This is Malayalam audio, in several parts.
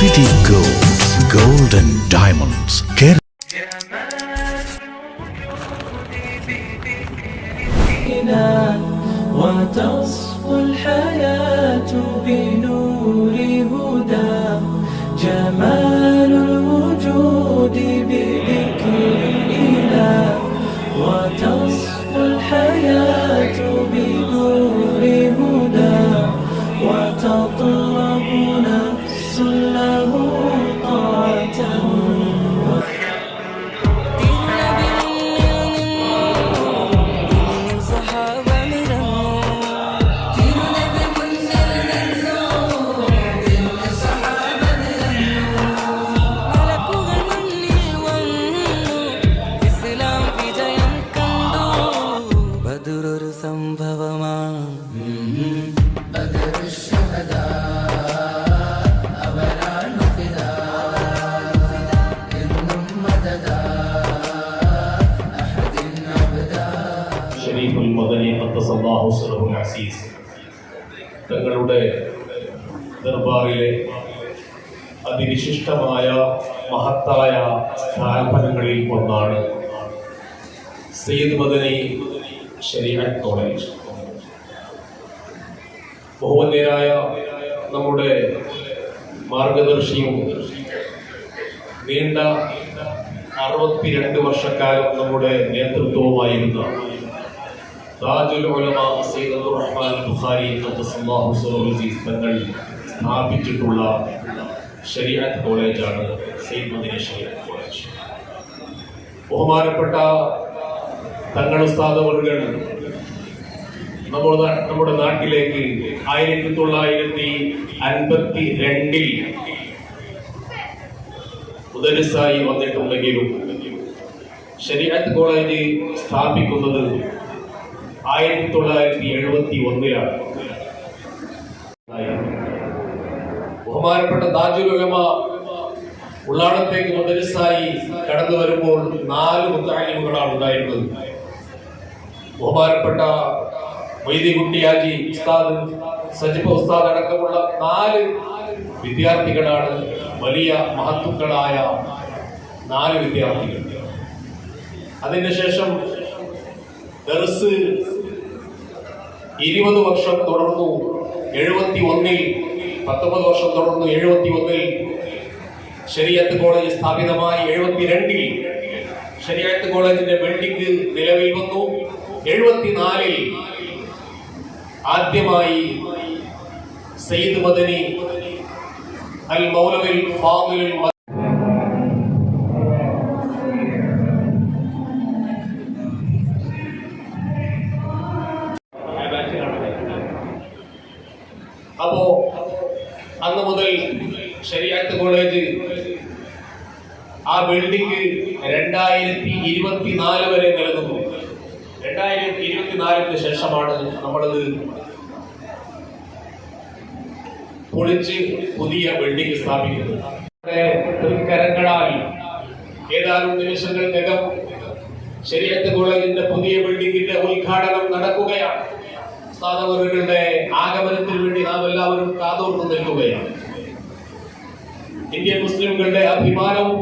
City Gold, Gold and Diamonds. وتصفو الحياة بنور هدى جمال الوجود بذكر الإله وتصفو الحياة بنور هدى وتطلب نفس له طاعته തങ്ങളുടെ ദർബാറിലെ അതിവിശിഷ്ടമായ മഹത്തായ സ്ഥാപനങ്ങളിൽ ഒന്നാണ് സയ്യിദ് മദനി ശരീഅത്ത് കോളേജ്. ബഹുമാന്യരായ നമ്മുടെ മാർഗദർശിയും നീണ്ട 62 വർഷക്കാലം നമ്മുടെ നേതൃത്വവുമായിരുന്ന താജുൽ ഉലമ സയ്യിദ് അബ്ദുർ റഹ്മാൻ ബുഖാരി ഖദ്ദസല്ലാഹു സിറഹുൽ അസീസ് തങ്ങൾ സ്ഥാപിച്ചിട്ടുള്ള ശരീഅത്ത് കോളേജാണ് സയ്യിദ് മദനി ശരീഅത്ത് കോളേജ്. ബഹുമാനപ്പെട്ട തങ്ങൾ ഉസ്താദ് അവറുകൾ നമ്മുടെ നാട്ടിലേക്ക് 1952 മുദരിസായി വന്നിട്ടുണ്ടെങ്കിലും ശരീഅത്ത് കോളേജ് സ്ഥാപിക്കുന്നത് 1971 ബഹുമാനപ്പെട്ട താജുൽ ഉലമ ഉള്ളാടത്തേക്ക് മുദരിസായി കടന്നു വരുമ്പോൾ 4 മുത്തഅല്ലിമുകളാണ് ഉണ്ടായിരുന്നത്. ബഹുമാനപ്പെട്ട മൊയ്തീൻകുട്ടി ഹാജി ഉസ്താദ്, സജിബ ഉസ്താദ് അടക്കമുള്ള 4 വിദ്യാർത്ഥികളാണ് വലിയ മഹത്തുക്കളായ 4 വിദ്യാർത്ഥികൾ. അതിനുശേഷം ദർസ് 20 വർഷം തുടർന്നു. 19 വർഷം തുടർന്നു. 71 ശരീഅത്ത് കോളേജ് സ്ഥാപിതമായി. 72 ശരീഅത്ത് കോളേജിന്റെ ബിൽഡിംഗ് നിലവിൽ വന്നു. 74 ആദ്യമായി സയ്യിദ് മദനി അൽ മൗലവിൽ ഫാദിലുൽ അപ്പോ അന്ന് മുതൽ ശരീഅത്ത് കോളേജ് ആ ബിൽഡിംഗ് 2024 വരെ നിലനിന്നു. 2024 ശേഷമാണ് നമ്മളത് പൊളിച്ച് പുതിയ ബിൽഡിംഗ് സ്ഥാപിക്കുന്നത്. തൃക്കരങ്ങളാൽ ഏതാനും നിമിഷങ്ങൾക്കകം ശരീഅത്ത് കോളേജിന്റെ പുതിയ ബിൽഡിംഗിന്റെ ഉദ്ഘാടനം നടക്കുകയാണ്. ഉസ്താദവറുകളുടെ ആഗമനത്തിന് വേണ്ടി നാം എല്ലാവരും കാതോർത്ത് നിൽക്കുകയാണ്. ഇന്ത്യൻ മുസ്ലിംകളുടെ അഭിമാനവും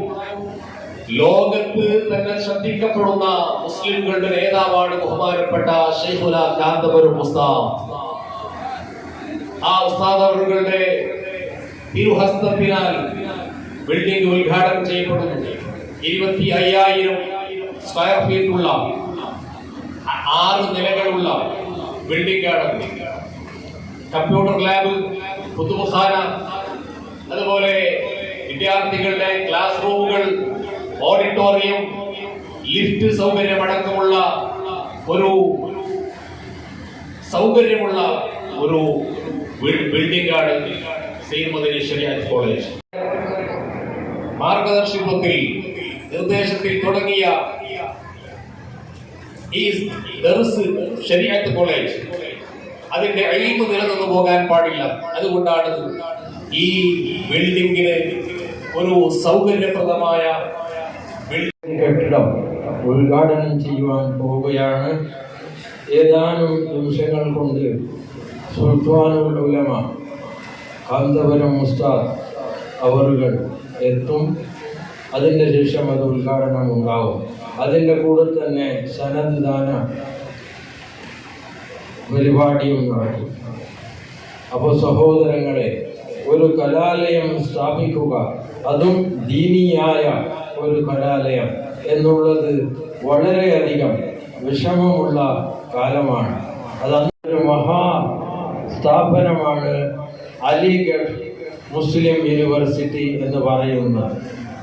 ലോകത്ത് തന്നെ ശ്രദ്ധിക്കപ്പെടുന്ന മുസ്ലിംകളുടെ നേതാവാണ് ബഹുമാനപ്പെട്ട ശൈഖുന കാന്തപുരം ഉസ്താദ്. ആ ഉസ്താദവറുകളുടെ തിരുഹസ്തത്തിനാൽ ബിൽഡിംഗ് ഉദ്ഘാടനം ചെയ്യപ്പെടുന്നു. 25,000 സ്ക്വയർ ഫീറ്റ് ഉള്ള 6 നിലകളുള്ള ബിൽഡിംഗ് ആണ്. കമ്പ്യൂട്ടർ ലാബ്, കുത്തുബഖാന, അതുപോലെ വിദ്യാർത്ഥികളുടെ ക്ലാസ് റൂമുകൾ, ഓഡിറ്റോറിയം, ലിഫ്റ്റ് സൗകര്യമടക്കമുള്ള ഒരു സൗകര്യമുള്ള ഒരു ബിൽഡിംഗ് ആണ് സയ്യിദ് മദനി ശരീഅത്ത് കോളേജ്. മാർഗദർശിത്വത്തിൽ നിർദ്ദേശത്തിൽ തുടങ്ങിയ ഈ ദർസ് ശരീഅത്ത് കോളേജ് അതിന്റെ ഇൽമ് നിലനിന്നു പോകാൻ പാടില്ല. അതുകൊണ്ടാണ് ഈ ബിൽഡിംഗിന് ഒരു സൗകര്യപ്രദമായ കെട്ടിടം ഉദ്ഘാടനം ചെയ്യുവാൻ പോവുകയാണ്. ഏതാനും നിമിഷങ്ങൾ കൊണ്ട് സുൽത്താനുൽ ഉലമ കാന്തപുരം ഉസ്താദ് അവറുകൾ എത്തും. അതിൻ്റെ ശേഷം അത് ഉദ്ഘാടനം ഉണ്ടാവും. അതിൻ്റെ കൂടെ തന്നെ സനദ് ദാന പരിപാടിയും നടക്കും. അപ്പോൾ സഹോദരങ്ങളെ, ഒരു കലാലയം സ്ഥാപിക്കുക, അതും ദീനിയായ ഒരു കലാലയം എന്നുള്ളത് വളരെയധികം വിഷമമുള്ള കാലമാണ്. അതൊരു മഹാ സ്ഥാപനമാണ് അലിഗഡ് മുസ്ലിം യൂണിവേഴ്സിറ്റി എന്ന് പറയുന്നത്.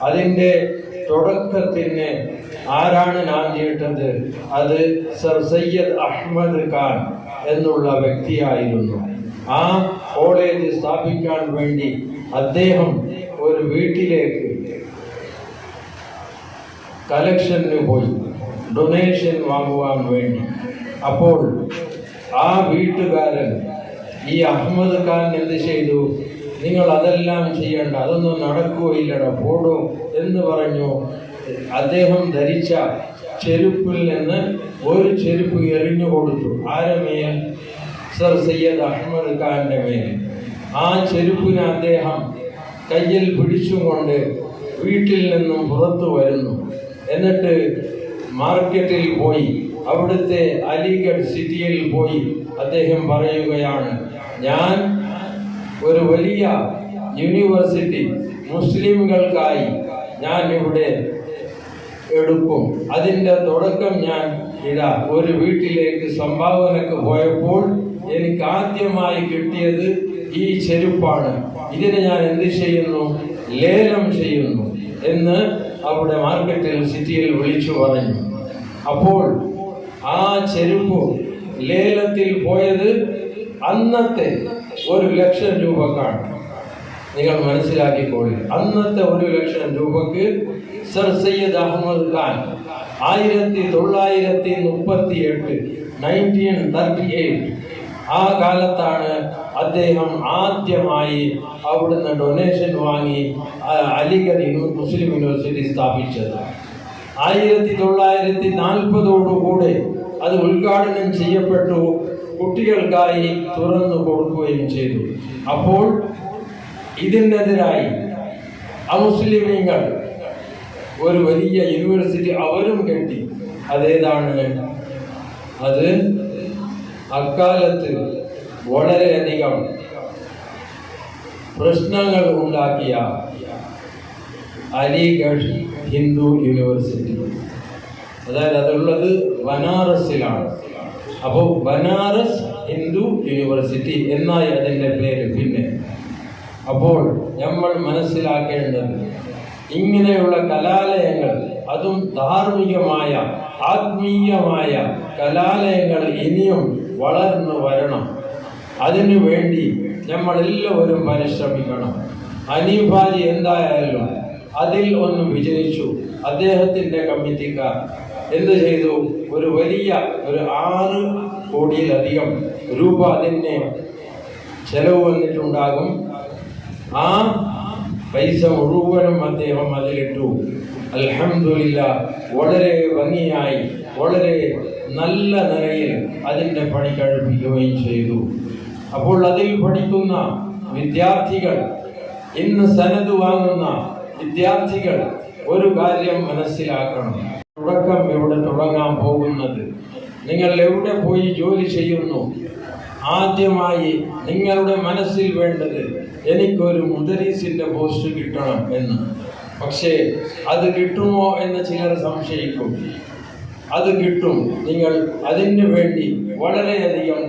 അതിൻ്റെ തുടക്കത്തിന് ആരാണ് നാന്ദിയിട്ടത്? അത് സർ സയ്യദ് അഹമ്മദ് ഖാൻ എന്നുള്ള വ്യക്തിയായിരുന്നു. ആ കോളേജ് സ്ഥാപിക്കാൻ വേണ്ടി അദ്ദേഹം ഒരു വീട്ടിലേക്ക് കളക്ഷന് പോയി, ഡൊണേഷൻ വാങ്ങുവാൻ വേണ്ടി. അപ്പോൾ ആ വീട്ടുകാരൻ ഈ അഹമ്മദ് ഖാൻ എന്ത് ചെയ്തു? നിങ്ങൾ അതെല്ലാം ചെയ്യണ്ട, അതൊന്നും നടക്കുകയില്ലട, പോടോ എന്ന് പറഞ്ഞു. അദ്ദേഹം ധരിച്ച ചെരുപ്പിൽ നിന്ന് ഒരു ചെരുപ്പ് എറിഞ്ഞു കൊടുത്തു. ആരുടെ മേൽ? സർ സയ്യദ് അഹമ്മദ് ഖാന്റെ മേൽ. ആ ചെരുപ്പിനെ അദ്ദേഹം കയ്യിൽ പിടിച്ചുകൊണ്ട് വീട്ടിൽ നിന്നും പുറത്തു വരുന്നു. എന്നിട്ട് മാർക്കറ്റിൽ പോയി, അവിടുത്തെ അലിഗഡ് സിറ്റിയിൽ പോയി അദ്ദേഹം പറയുകയാണ്, ഞാൻ ഒരു വലിയ യൂണിവേഴ്സിറ്റി മുസ്ലിമുകൾക്കായി ഞാൻ ഇവിടെ എടുക്കും. അതിൻ്റെ തുടക്കം ഞാൻ ഒരു വീട്ടിലേക്ക് സംഭാവനക്ക് പോയപ്പോൾ എനിക്ക് ആദ്യമായി കിട്ടിയത് ഈ ചെരുപ്പാണ്. ഇതിനെ ഞാൻ എന്ത് ചെയ്യുന്നു? ലേലം ചെയ്യുന്നു എന്ന് അവിടെ മാർക്കറ്റിൽ സിറ്റിയിൽ വിളിച്ചു പറഞ്ഞു. അപ്പോൾ ആ ചെരുപ്പ് ലേലത്തിൽ പോയത് അന്നത്തെ 1,00,000 രൂപക്കാണ്. നിങ്ങൾ മനസ്സിലാക്കിക്കോളി, അന്നത്തെ 1,00,000 രൂപക്ക് സർ സയ്യദ് അഹമ്മദ് ഖാൻ 1938 ആ കാലത്താണ് അദ്ദേഹം ആദ്യമായി അവിടുന്ന് ഡൊണേഷൻ വാങ്ങി അലിഗഡ് മുസ്ലിം യൂണിവേഴ്സിറ്റി സ്ഥാപിച്ചത്. 1940 അത് ഉദ്ഘാടനം ചെയ്യപ്പെട്ടു, കുട്ടികൾക്കായി തുറന്നു കൊടുക്കുകയും ചെയ്തു. അപ്പോൾ ഇതിനെതിരായി അമുസ്ലിമീങ്ങൾ ഒരു വലിയ യൂണിവേഴ്സിറ്റി അവരും കെട്ടി. അതേതാണ്? അത് അക്കാലത്ത് വളരെയധികം പ്രശ്നങ്ങൾ ഉണ്ടാക്കിയ അലിഗഡ് ഹിന്ദു യൂണിവേഴ്സിറ്റി. അതായത് അതുള്ളത് ബനാറസിലാണ്. അപ്പോൾ ബനാറസ് ഹിന്ദു യൂണിവേഴ്സിറ്റി എന്നായി അതിൻ്റെ പേര്. പിന്നെ അപ്പോൾ നമ്മൾ മനസ്സിലാക്കേണ്ടത്, ഇങ്ങനെയുള്ള കലാലയങ്ങൾ, അതും ധാർമ്മികമായ ആത്മീയമായ കലാലയങ്ങൾ ഇനിയും വളർന്നു വരണം. അതിനു വേണ്ടി നമ്മളെല്ലാവരും പരിശ്രമിക്കണം. ഹനീഫാജി എന്തായാലും അതിൽ ഒന്ന് വിജയിച്ചു. അദ്ദേഹത്തിൻ്റെ കമ്മിറ്റിക്കാർ എന്ത് ചെയ്തു? ഒരു വലിയ 6 കോടിയിലധികം രൂപ അതിന് ചെലവ് വന്നിട്ടുണ്ടാകും. ആ പൈസ മുഴുവനും അദ്ദേഹം അതിലിട്ടു. അൽഹംദുലില്ലാഹ്, വളരെ ഭംഗിയായി, വളരെ നല്ല നിലയിൽ അതിൻ്റെ പണി കഴിപ്പിക്കുകയും ചെയ്തു. അപ്പോൾ അതിൽ പഠിക്കുന്ന വിദ്യാർത്ഥികൾ, ഇന്ന് സനത് വാങ്ങുന്ന വിദ്യാർത്ഥികൾ ഒരു കാര്യം മനസ്സിലാക്കണം. തുടക്കം എവിടെ തുടങ്ങാൻ പോകുന്നത്? നിങ്ങൾ എവിടെ പോയി ജോലി ചെയ്യുന്നു? ആദ്യമായി നിങ്ങളുടെ മനസ്സിൽ വേണ്ടത് എനിക്കൊരു മുദരീസിൻ്റെ പോസ്റ്റ് കിട്ടണം എന്ന്. പക്ഷേ അത് കിട്ടുമോ എന്ന് ചിലർ സംശയിക്കും. അത് കിട്ടും. നിങ്ങൾ അതിന് വേണ്ടി വളരെയധികം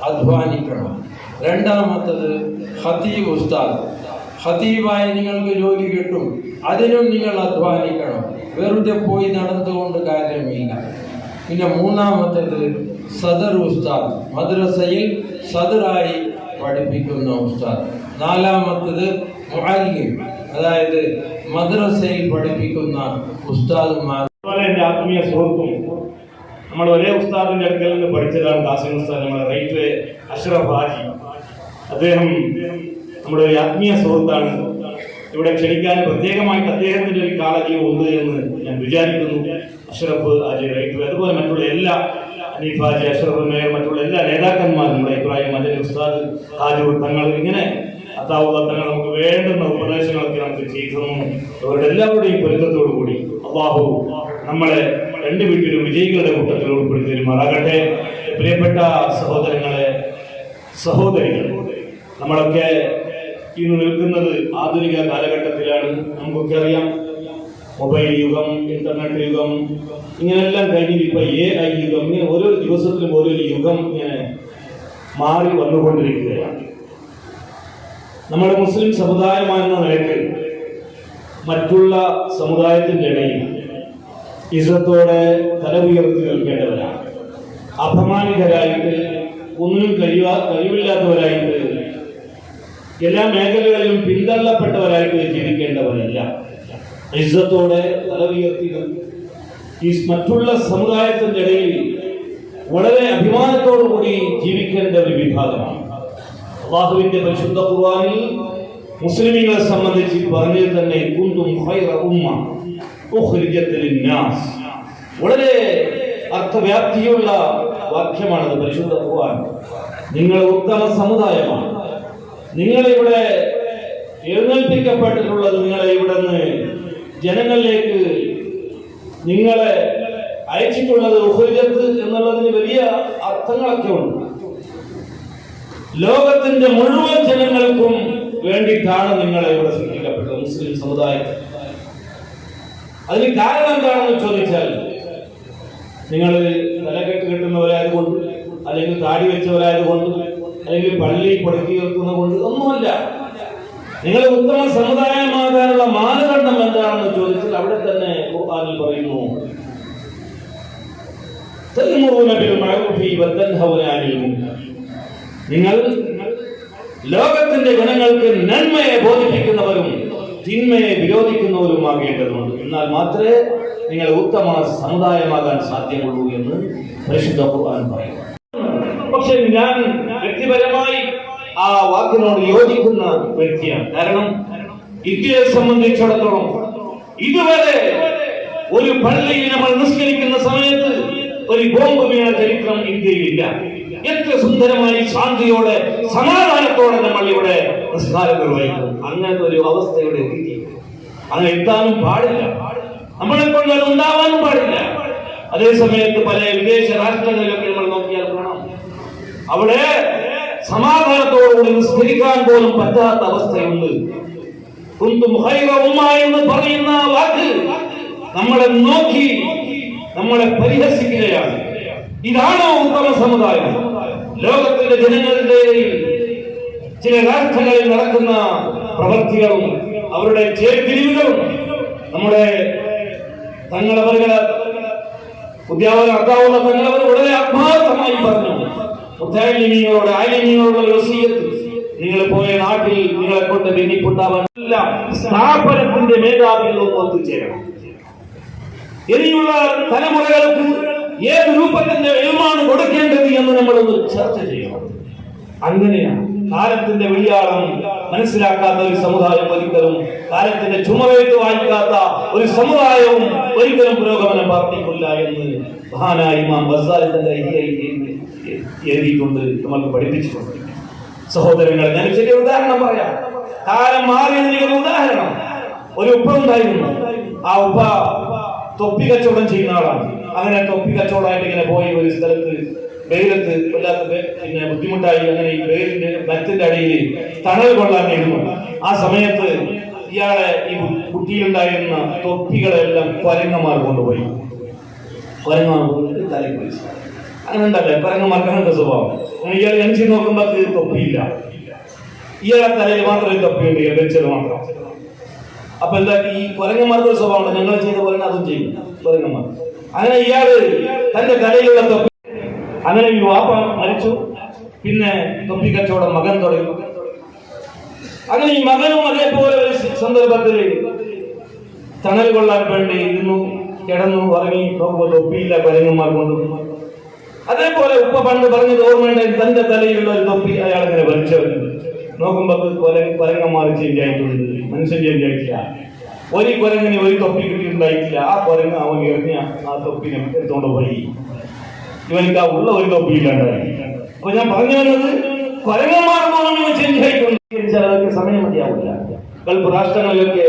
അധ്വാനിക്കണം. രണ്ടാമത്തത് ഖതീബ് ഉസ്താദ്. ഖതീബായി നിങ്ങൾക്ക് ജോലി കിട്ടും. അതിനും നിങ്ങൾ അധ്വാനിക്കണം. വെറുതെ പോയി നടന്നുകൊണ്ട് കാര്യമില്ല. പിന്നെ മൂന്നാമത്തേത് സദർ ഉസ്താദ്, മദ്രസയിൽ സദറായി പഠിപ്പിക്കുന്ന ഉസ്താദ്. നാലാമത്തേത് മുഅല്ലിം, അതായത് മദ്രസയിൽ പഠിപ്പിക്കുന്ന ഉസ്താദുമാർ. എൻ്റെ ആത്മീയ സുഹൃത്തും നമ്മൾ ഒരേ ഉസ്താദിന്റെ അടുക്കൽ നിന്ന് പഠിച്ചതാണ് കാസിം ഉസ്താദ്, നമ്മുടെ റൈറ്റ് അഷ്റഫ് ഹാജി. അദ്ദേഹം നമ്മുടെ ഒരു ആത്മീയ സുഹൃത്താണ്. ഇവിടെ ക്ഷണിക്കാൻ പ്രത്യേകമായിട്ട് അദ്ദേഹത്തിന്റെ ഒരു കാലജീവം ഉണ്ട് എന്ന് ഞാൻ വിചാരിക്കുന്നു. അഷ്റഫ് ഹാജി റൈറ്റ്, അതുപോലെ മറ്റുള്ള എല്ലാ അനീഫ് ഹാജി, അഷ്റഫ് മേയർ, മറ്റുള്ള എല്ലാ നേതാക്കന്മാരും, നമ്മുടെ ഇബ്രാഹിം മദനി ഉസ്താദ്, ഹാജൂർ തങ്ങൾ, ഇങ്ങനെ അത്താവുള്ള തങ്ങൾ നമുക്ക് വേണ്ടുന്ന ഉപദേശങ്ങളൊക്കെ നമുക്ക് ചെയ്തു. അവരുടെ എല്ലാവരുടെയും പൊരുത്തത്തോടു കൂടി അല്ലാഹു നമ്മളെ രണ്ട് വീട്ടിലും വിജയികളുടെ കൂട്ടത്തിൽ ഉൾപ്പെടുത്തിയിരുമാറാകട്ടെ. പ്രിയപ്പെട്ട സഹോദരങ്ങളെ, സഹോദരികൾ, നമ്മളൊക്കെ ഇന്ന് നിൽക്കുന്നത് ആധുനിക കാലഘട്ടത്തിലാണ്. നമുക്കൊക്കെ അറിയാം, മൊബൈൽ യുഗം, ഇന്റർനെറ്റ് യുഗം, ഇങ്ങനെയെല്ലാം കഴിഞ്ഞിട്ട് ഇപ്പൊ AI യുഗം, ഇങ്ങനെ ഓരോ ദിവസത്തിലും ഓരോ യുഗം ഇങ്ങനെ മാറി വന്നുകൊണ്ടിരിക്കുകയാണ്. നമ്മുടെ മുസ്ലിം സമുദായമെന്ന നിലയ്ക്ക് മറ്റുള്ള സമുദായത്തിന്റെ ഇടയിൽ ഇസ്സത്തോടെ തല ഉയർത്തി നിൽക്കേണ്ടവരാണ്. അപമാനിതരായിട്ട്, ഒന്നിനും കഴിവില്ലാത്തവരായിട്ട്, എല്ലാ മേഖലകളിലും പിന്തള്ളപ്പെട്ടവരായിട്ട് ജീവിക്കേണ്ടവരല്ല. ഇസ്സത്തോടെ തല ഉയർത്തി ഈ മറ്റുള്ള സമുദായത്തിന്റെ ഇടയിൽ വളരെ അഭിമാനത്തോടു കൂടി ജീവിക്കേണ്ട ഒരു വിഭാഗമാണ്. അല്ലാഹുവിന്റെ പരിശുദ്ധ ഖുർആനിൽ മുസ്ലിമീങ്ങളെ സംബന്ധിച്ച് പറഞ്ഞത് തന്നെ കുന്തും ഖൈറ ഉമ്മ ഉഖ്രിജത് ലിന്നാസ്. വളരെ അർത്ഥവ്യാപ്തിയുള്ള വാക്യമാണത് പരിശുദ്ധ ഖുർആൻ. നിങ്ങൾ ഉത്തമ സമുദായമാണ്, നിങ്ങളിവിടെ എഴുന്നേൽപ്പിക്കപ്പെട്ടിട്ടുള്ളത്, നിങ്ങളെ ഇവിടെ നിന്ന് ജനങ്ങളിലേക്ക് നിങ്ങളെ അയച്ചിട്ടുള്ളത് ഉഖ്രിജത്ത് എന്നുള്ളതിന് വലിയ അർത്ഥങ്ങളൊക്കെ ഉണ്ട്. ലോകത്തിന്റെ മുഴുവൻ ജനങ്ങൾക്കും വേണ്ടിയിട്ടാണ് നിങ്ങളെ ഇവിടെ സൃഷ്ടിക്കപ്പെട്ടത്, മുസ്ലിം സമുദായത്തിൽ. അതിന് കാരണം എന്താണെന്ന് ചോദിച്ചാൽ, നിങ്ങൾ തലകെട്ട് കെട്ടുന്നവരായതുകൊണ്ട്, അല്ലെങ്കിൽ താടി വെച്ചവരായതുകൊണ്ട്, അല്ലെങ്കിൽ പള്ളി പടുക്കി നിർത്തുന്നത് കൊണ്ട് ഒന്നുമല്ല. നിങ്ങൾ ഉത്തമ സമുദായമാകാനുള്ള മാനദണ്ഡം എന്താണെന്ന് ചോദിച്ചാൽ അവിടെ തന്നെ ഖുർആനിൽ പറയുന്നു, നിങ്ങൾ ലോകത്തിന്റെ ഗുണങ്ങൾക്ക് നന്മയെ ബോധിപ്പിക്കുന്നവരും തിന്മയെ വിരോധിക്കുന്നവരുമാകേണ്ടതുണ്ട്. എന്നാൽ മാത്രമേ നിങ്ങൾ ഉത്തമ സമുദായമാകാൻ സാധ്യമുള്ളൂ എന്ന് പരിശുദ്ധ ഖുർആൻ പറയുന്നു. പക്ഷെ ഞാൻ വ്യക്തിപരമായി ആ വാക്കിനോട് യോജിക്കുന്ന വ്യക്തിയാണ്. കാരണം ഇന്ത്യയെ സംബന്ധിച്ചിടത്തോളം ഇതുവരെ ഒരു പള്ളിയിൽ നമ്മൾ നിസ്കരിക്കുന്ന സമയത്ത് ഒരു ബോംബ് വീണ ചരിത്രം ഇന്ത്യയിലില്ല. എത്ര സുന്ദരമായി ശാന്തിയോടെ സമാധാനത്തോടെ നമ്മൾ ഇവിടെ നിസ്കാരം നിർവഹിക്കും. അങ്ങനത്തെ ഒരു അവസ്ഥയുടെ എത്തിയിട്ടുണ്ട്. അങ്ങനെ എത്താനും പാടില്ല, നമ്മളെ കൊണ്ട് അത് ഉണ്ടാവാനും പാടില്ല. അതേസമയത്ത് പല വിദേശ രാഷ്ട്രങ്ങളിലൊക്കെ നമ്മൾ നോക്കിയാൽ കാണാം, അവിടെ സമാധാനത്തോടുകൂടി നിസ്കരിക്കാൻ പോലും പറ്റാത്ത അവസ്ഥയുണ്ട്. കുന്തും ഖൈറ ഉമ്മ എന്ന് പറയുന്ന വാക്ക് നമ്മളെ നോക്കി നമ്മളെ പരിഹസിക്കുകയാണ്. ഇതാണോ ഉത്തമ സമുദായം? ലോകത്തിന്റെ ജനങ്ങളുടെ ചില രാഷ്ട്രങ്ങളിൽ നടക്കുന്ന പ്രവൃത്തികളും അവരുടെ ചേരിതിരിവുകളും നമ്മുടെ തങ്ങളവരുടെ ഉദ്യാപനം അർത്താവുന്ന തങ്ങളവർ വളരെ ആത്മാർത്ഥമായി പറഞ്ഞു. മുത്താലിമീങ്ങളോട് ആലിമീങ്ങളോടുള്ള വസിയത്ത്, നിങ്ങൾ പോയ നാട്ടിൽ നിങ്ങളെ കൊണ്ട് ഭിന്നിപ്പുണ്ടാവാനല്ല, സ്ഥാപനത്തിന്റെ മേധാവികളൊന്നും ഒത്തുചേരണം. ഇനിയുള്ള തലമുറകൾക്ക് ഏത് രൂപത്തിന്റെ എൽമാണ് കൊടുക്കേണ്ടത് എന്ന് നമ്മളൊന്ന് ചർച്ച ചെയ്യണം. അങ്ങനെയാണ് കാലത്തിന്റെ വെളിയാളം മനസ്സിലാക്കാത്ത ഒരു സമുദായം ഒരിക്കലും, കാലത്തിന്റെ ചുമവെഴുത്ത് വായിക്കാത്ത ഒരു സമുദായവും ഒരിക്കലും പുരോഗമനം പ്രാർത്ഥിക്കില്ല എന്ന് മഹാനായ ഇമാം ഗസാലി തന്റെ എഴുതിയിട്ടുണ്ട്, നമ്മൾക്ക് പഠിപ്പിച്ചിട്ടുണ്ട്. സഹോദരങ്ങളെ, ഞാൻ ചെറിയ ഉദാഹരണം പറയാം. കാലം മാറിയതിന് ഒരു ഉദാഹരണം. ഒരു ഉപ്പ ഉണ്ടായിരുന്നു. ആ ഉപ്പ തൊപ്പി കച്ചവടം ചെയ്യുന്ന ആളാണ്. അങ്ങനെ തൊപ്പി കച്ചവടമായിട്ട് ഇങ്ങനെ പോയി ഒരു സ്ഥലത്ത് വെയിലത്ത് വല്ലാത്ത പിന്നെ ബുദ്ധിമുട്ടായി. അങ്ങനെ ഈ വെയിലിന്റെ മരത്തിന്റെ അടിയിൽ തണൽ കൊള്ളാൻ ഇരുന്നു. ആ സമയത്ത് ഇയാളെ ഈ കുട്ടിയിലുണ്ടായിരുന്ന തൊപ്പികളെല്ലാം കുരങ്ങന്മാർ കൊണ്ടുപോയി. കുരങ്ങന്മാർ കൊണ്ടിട്ട് തലയ്ക്ക് വെച്ചു. അങ്ങനെ ഉണ്ടല്ലേ കുരങ്ങന്മാർക്ക് അങ്ങനത്തെ സ്വഭാവം. ഇയാൾ എണിച്ച് നോക്കുമ്പോൾ തൊപ്പിയില്ല. ഇയാളെ തലയിൽ മാത്രമേ തൊപ്പിയുണ്ട്, വെച്ചത് മാത്രം. അപ്പൊ എന്താ ഈ കുരങ്ങന്മാർക്ക് ഒരു സ്വഭാവം ഉണ്ട്, ഞങ്ങൾ ചെയ്ത പോലെ അതും ചെയ്യും കുരങ്ങന്മാർ. അങ്ങനെ ഇയാള് തന്റെ തലയിലുള്ള തൊപ്പി, അങ്ങനെ ഈ വാപ്പ മരിച്ചു. പിന്നെ തൊപ്പി കച്ചവടം മകൻ തുടങ്ങി. അങ്ങനെ ഈ മകനും അതേപോലെ ഒരു സന്ദർഭത്തിൽ തണൽ കൊള്ളാൻ വേണ്ടി ഇരുന്നു, കിടന്നു, ഉറങ്ങി. നോക്കുമ്പോൾ തൊപ്പിയില്ല, കുരങ്ങന്മാർ കൊണ്ടുവന്നു. അതേപോലെ ഉപ്പ പണ്ട് പറഞ്ഞത് ഓർമ്മയുണ്ട്, തന്റെ തലയിലുള്ള ഒരു തൊപ്പി അയാൾ ഇങ്ങനെ വലിച്ചു നോക്കുമ്പോ കുരങ്ങന്മാർ ചേഞ്ച് ആയിട്ടുണ്ട്, മനുഷ്യൻ ചേഞ്ച് ആയിട്ടില്ല. ഒരു കുരങ്ങിന് ഒരു തൊപ്പി കിട്ടിയിട്ടുണ്ടായിട്ടില്ല. ആ കുരങ്ങ് അവൻ എറിഞ്ഞ ആ തൊപ്പിനെ എടുത്തോണ്ട് പോയി. ഇവനിക്ക് ആ ഉള്ള ഒരു തൊപ്പി ഇല്ലാണ്ടായി. അപ്പൊ ഞാൻ പറഞ്ഞു വരുന്നത്, കുരങ്ങന്മാർ ചേഞ്ച് ആയിട്ടുണ്ട്. അതൊക്കെ സമയം മതിയാവില്ല. ഗൾഫ് രാഷ്ട്രങ്ങളിലൊക്കെ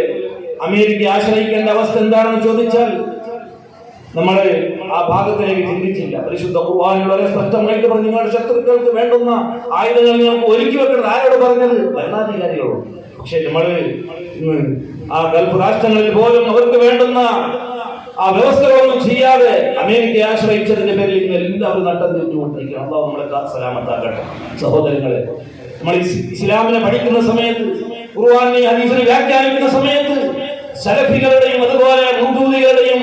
അമേരിക്ക ആശ്രയിക്കേണ്ട അവസ്ഥ എന്താണെന്ന് ചോദിച്ചാൽ നമ്മൾ ആ ഭാഗത്തിലേക്ക് ചിന്തിച്ചില്ല. പരിശുദ്ധ ഖുർആനിൽ വളരെ സ്പഷ്ടമായിട്ട് പറഞ്ഞു, നിങ്ങളുടെ ശത്രുക്കൾക്ക് വേണ്ടുന്ന ആയുധങ്ങൾ നിങ്ങൾക്ക് ഒരുക്കി വെക്കണം. ആരോട് പറഞ്ഞത്? ഭരണാധികാരികളോട്. പക്ഷെ നമ്മൾ ഇന്ന് ആ ഗൾഫ് രാഷ്ട്രങ്ങളിൽ പോലും അവർക്ക് വേണ്ടുന്ന ആ വ്യവസ്ഥകളൊന്നും ചെയ്യാതെ അമേരിക്കയെ ആശ്രയിച്ചതിന്റെ പേരിൽ ഇന്ന് എല്ലാവരും നട്ടം തിരിഞ്ഞുകൊണ്ടിരിക്കണം. അല്ലാഹു നമ്മളെ സലാമത്താക്കട്ടെ. സഹോദരങ്ങളെ, നമ്മൾ ഇസ്ലാമിനെ പഠിക്കുന്ന സമയത്ത്, ഖുർആനെ ഹദീസിനെ വ്യാഖ്യാനിക്കുന്ന സമയത്ത് സലഫികളുടെയും അതുപോലെ മുർദൂദികളുടെയും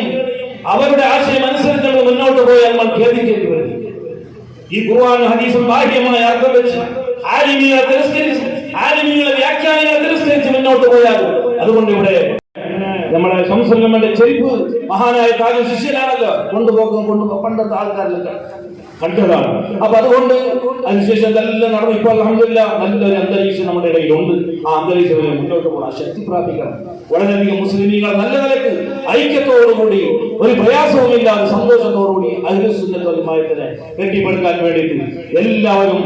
അവരുടെ ആശയം അനുസരിച്ച് നമ്മൾ മുന്നോട്ട് പോയാൽ നമ്മൾ ഖേദിക്കേണ്ടി വരും. ഈ ഖുർആൻ ഹദീസും ബാഹ്യമായ അർത്ഥം വെച്ച് ആലിമീങ്ങളെ തിരസ്കരിച്ച്, ആലിമീങ്ങളെ വ്യാഖ്യാനങ്ങളെ തിരസ്കരിച്ച് മുന്നോട്ട് പോയാൽ, അതുകൊണ്ട് ഇവിടെ നമ്മുടെ ശംസുല്ലമ്മന്റെ ചെരുപ്പ് മഹാനായ താജ് ശിഷ്യനാണല്ലോ കൊണ്ടുപോകും പണ്ടത്തെ ആൾക്കാരിലൊക്കെ കണ്ടതാണ്. അപ്പൊ അതുകൊണ്ട് അതിനുശേഷം ഇതെല്ലാം നടന്നു. ഇപ്പോൾ അൽഹംദുലില്ലാഹ് നല്ലൊരു അന്തരീക്ഷം നമ്മുടെ ഇടയിലുണ്ട്. ആ അന്തരീക്ഷത്തിൽ മുന്നോട്ട് പോകണം, ശക്തി പ്രാപിക്കണം. വളരെയധികം മുസ്ലിമീങ്ങൾ നല്ല നിലക്ക് ഐക്യത്തോടുകൂടി, ഒരു പ്രയാസവുമില്ലാതെ സന്തോഷത്തോടുകൂടി അഹ്ലുസുന്നത്ത് വൽ ജമാഅത്തിനെ കെട്ടിപ്പടുക്കാൻ വേണ്ടിയിട്ട് എല്ലാവരും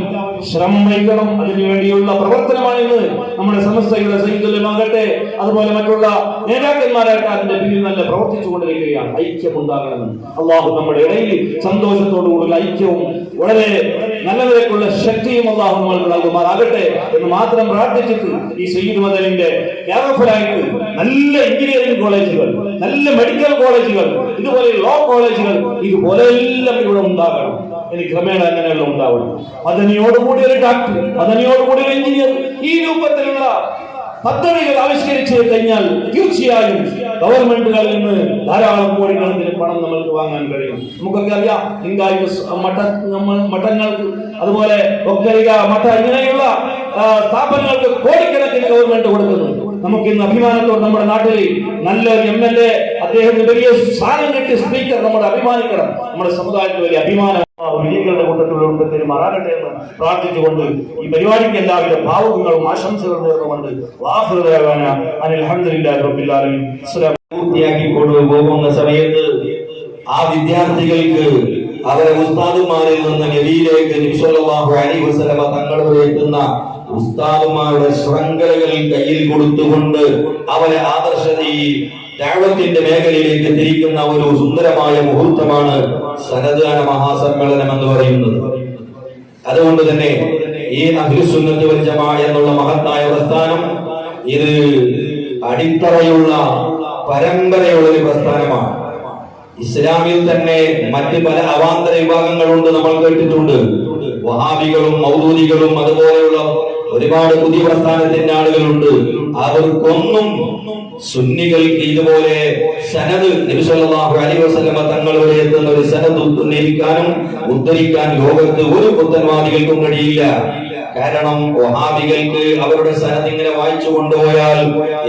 ശ്രമം വഹിക്കണം. അതിനുവേണ്ടിയുള്ള പ്രവർത്തനമാണെന്ന് നമ്മുടെ സമസ്തയുടെ സയ്യിദുലമാകട്ടെ, അതുപോലെ മറ്റുള്ള നേതാക്കന്മാരായിട്ട് അതിന്റെ പിന്നിൽ നല്ല പ്രവർത്തിച്ചുകൊണ്ടിരിക്കുകയാണ്. ഐക്യമുണ്ടാകണമെന്ന് അള്ളാഹു നമ്മുടെ ഇടയിൽ സന്തോഷത്തോടുകൂടി ഐക്യവും വളരെ നല്ല നിലക്കുള്ള ശക്തിയും അള്ളാഹു നമ്മൾക്ക് നൽകുമാറാകട്ടെ എന്ന് മാത്രം പ്രാർത്ഥിച്ചിട്ട്, ഈ സയ്യിദ് മദനിന്റെ കേരളത്തിലായിട്ട് നല്ല എഞ്ചിനീയറിംഗ് കോളേജുകൾ, നല്ല മെഡിക്കൽ കോളേജുകൾ, ഇതുപോലെ ലോ കോളേജുകൾ, ഇതുപോലെ എല്ലാം ഇവിടെ ഉണ്ടാകണം. എനിക്ക് ക്രമേണ അങ്ങനെയുള്ള ഉണ്ടാവണം. മദനിയോടുകൂടി ഒരു ഡോക്ടർ, മദനിയോടുകൂടി ഒരു എഞ്ചിനീയർ, ഈ രൂപത്തിലുള്ള പദ്ധതികൾ ആവിഷ്കരിച്ചു കഴിഞ്ഞാൽ തീർച്ചയായും ഗവൺമെന്റുകളിൽ നിന്ന് ധാരാളം കോടിക്കണക്കിന് പണം നമ്മൾക്ക് വാങ്ങാൻ കഴിയും. നമുക്കൊക്കെ അറിയാം, ലിംഗായുധ മഠങ്ങൾക്ക്, അതുപോലെ ഒക്കരിക മഠ, ഇങ്ങനെയുള്ള സ്ഥാപനങ്ങൾക്ക് കോടിക്കണക്കിന് ഗവൺമെന്റ് കൊടുക്കുന്നു. നമുക്ക് ഇന്ന് അഭിമാനത്തോടെ നമ്മുടെ നാട്ടിൽ നല്ലൊരു MLA, അദ്ദേഹത്തിന് വലിയ സ്ഥാനം കിട്ടിയ സ്പീക്കർ, നമ്മൾ അഭിമാനിക്കണം. നമ്മുടെ സമുദായത്തിന് വലിയ അഭിമാനം വിജയികളുടെ കൂട്ടത്തിലുള്ള പെരുമാറാകട്ടെ എന്ന് പ്രാർത്ഥിച്ചുകൊണ്ട് ഈ പരിപാടിക്ക് എല്ലാവിധ ഭാവുകങ്ങളും ആശംസകളും നേർന്നുകൊണ്ട് പൂർത്തിയാക്കി കൊണ്ടുപോകുന്ന സമയത്ത് ആ വിദ്യാർത്ഥികൾക്ക് അവരെ ഉസ്താദുമാരിൽ നിന്ന് നബിയിലേക്ക് നബി സല്ലല്ലാഹു അലൈഹി വസല്ലമ തങ്ങൾ വരെ എത്തുന്ന ഉസ്താദുമാരുടെ ശൃംഖലകൾ കയ്യിൽ കൊടുത്തുകൊണ്ട് അവരെ ആദർശതയിൽ ദഅവത്തിന്റെ മേഖലയിലേക്ക് തിരിക്കുന്ന ഒരു സുന്ദരമായ മുഹൂർത്തമാണ് സനദാന മഹാസമ്മേളനം എന്ന് പറയുന്നത്. അതുകൊണ്ട് തന്നെ ഈ അഹ്ലുസുന്നത്ത് വൽ ജമാഅ എന്നുള്ള മഹത്തായ പ്രസ്ഥാനം ഇത് അടിത്തറയുള്ള പരമ്പരയുള്ള ഒരു പ്രസ്ഥാനമാണ്. ഇസ്ലാമിൽ തന്നെ മറ്റ് പല അവാന്തര വിഭാഗങ്ങളുണ്ട്, നമ്മൾ കേട്ടിട്ടുണ്ട്. വഹാബികളും മൗദൂദികളും അതുപോലെയുള്ള ഒരുപാട് പുതിയ പ്രസ്ഥാനത്തിന്റെ ആളുകളുണ്ട്. അവർക്കൊന്നും സുന്നികൾക്ക് ഇതുപോലെ സനദ് നബി സല്ലല്ലാഹു അലൈഹി വസല്ലമ തങ്ങൾ വരെ എത്തുന്ന ഒരു സനദ് ഉദ്ധരിക്കാനും ഉദ്ധരിക്കാൻ ലോകത്ത് ഒരു പുത്തൻവാദികൾക്കും കഴിയില്ല. കാരണം വഹാബികൾക്ക് അവരുടെ സനദ് ഇങ്ങനെ വായിച്ചു കൊണ്ടുപോയാൽ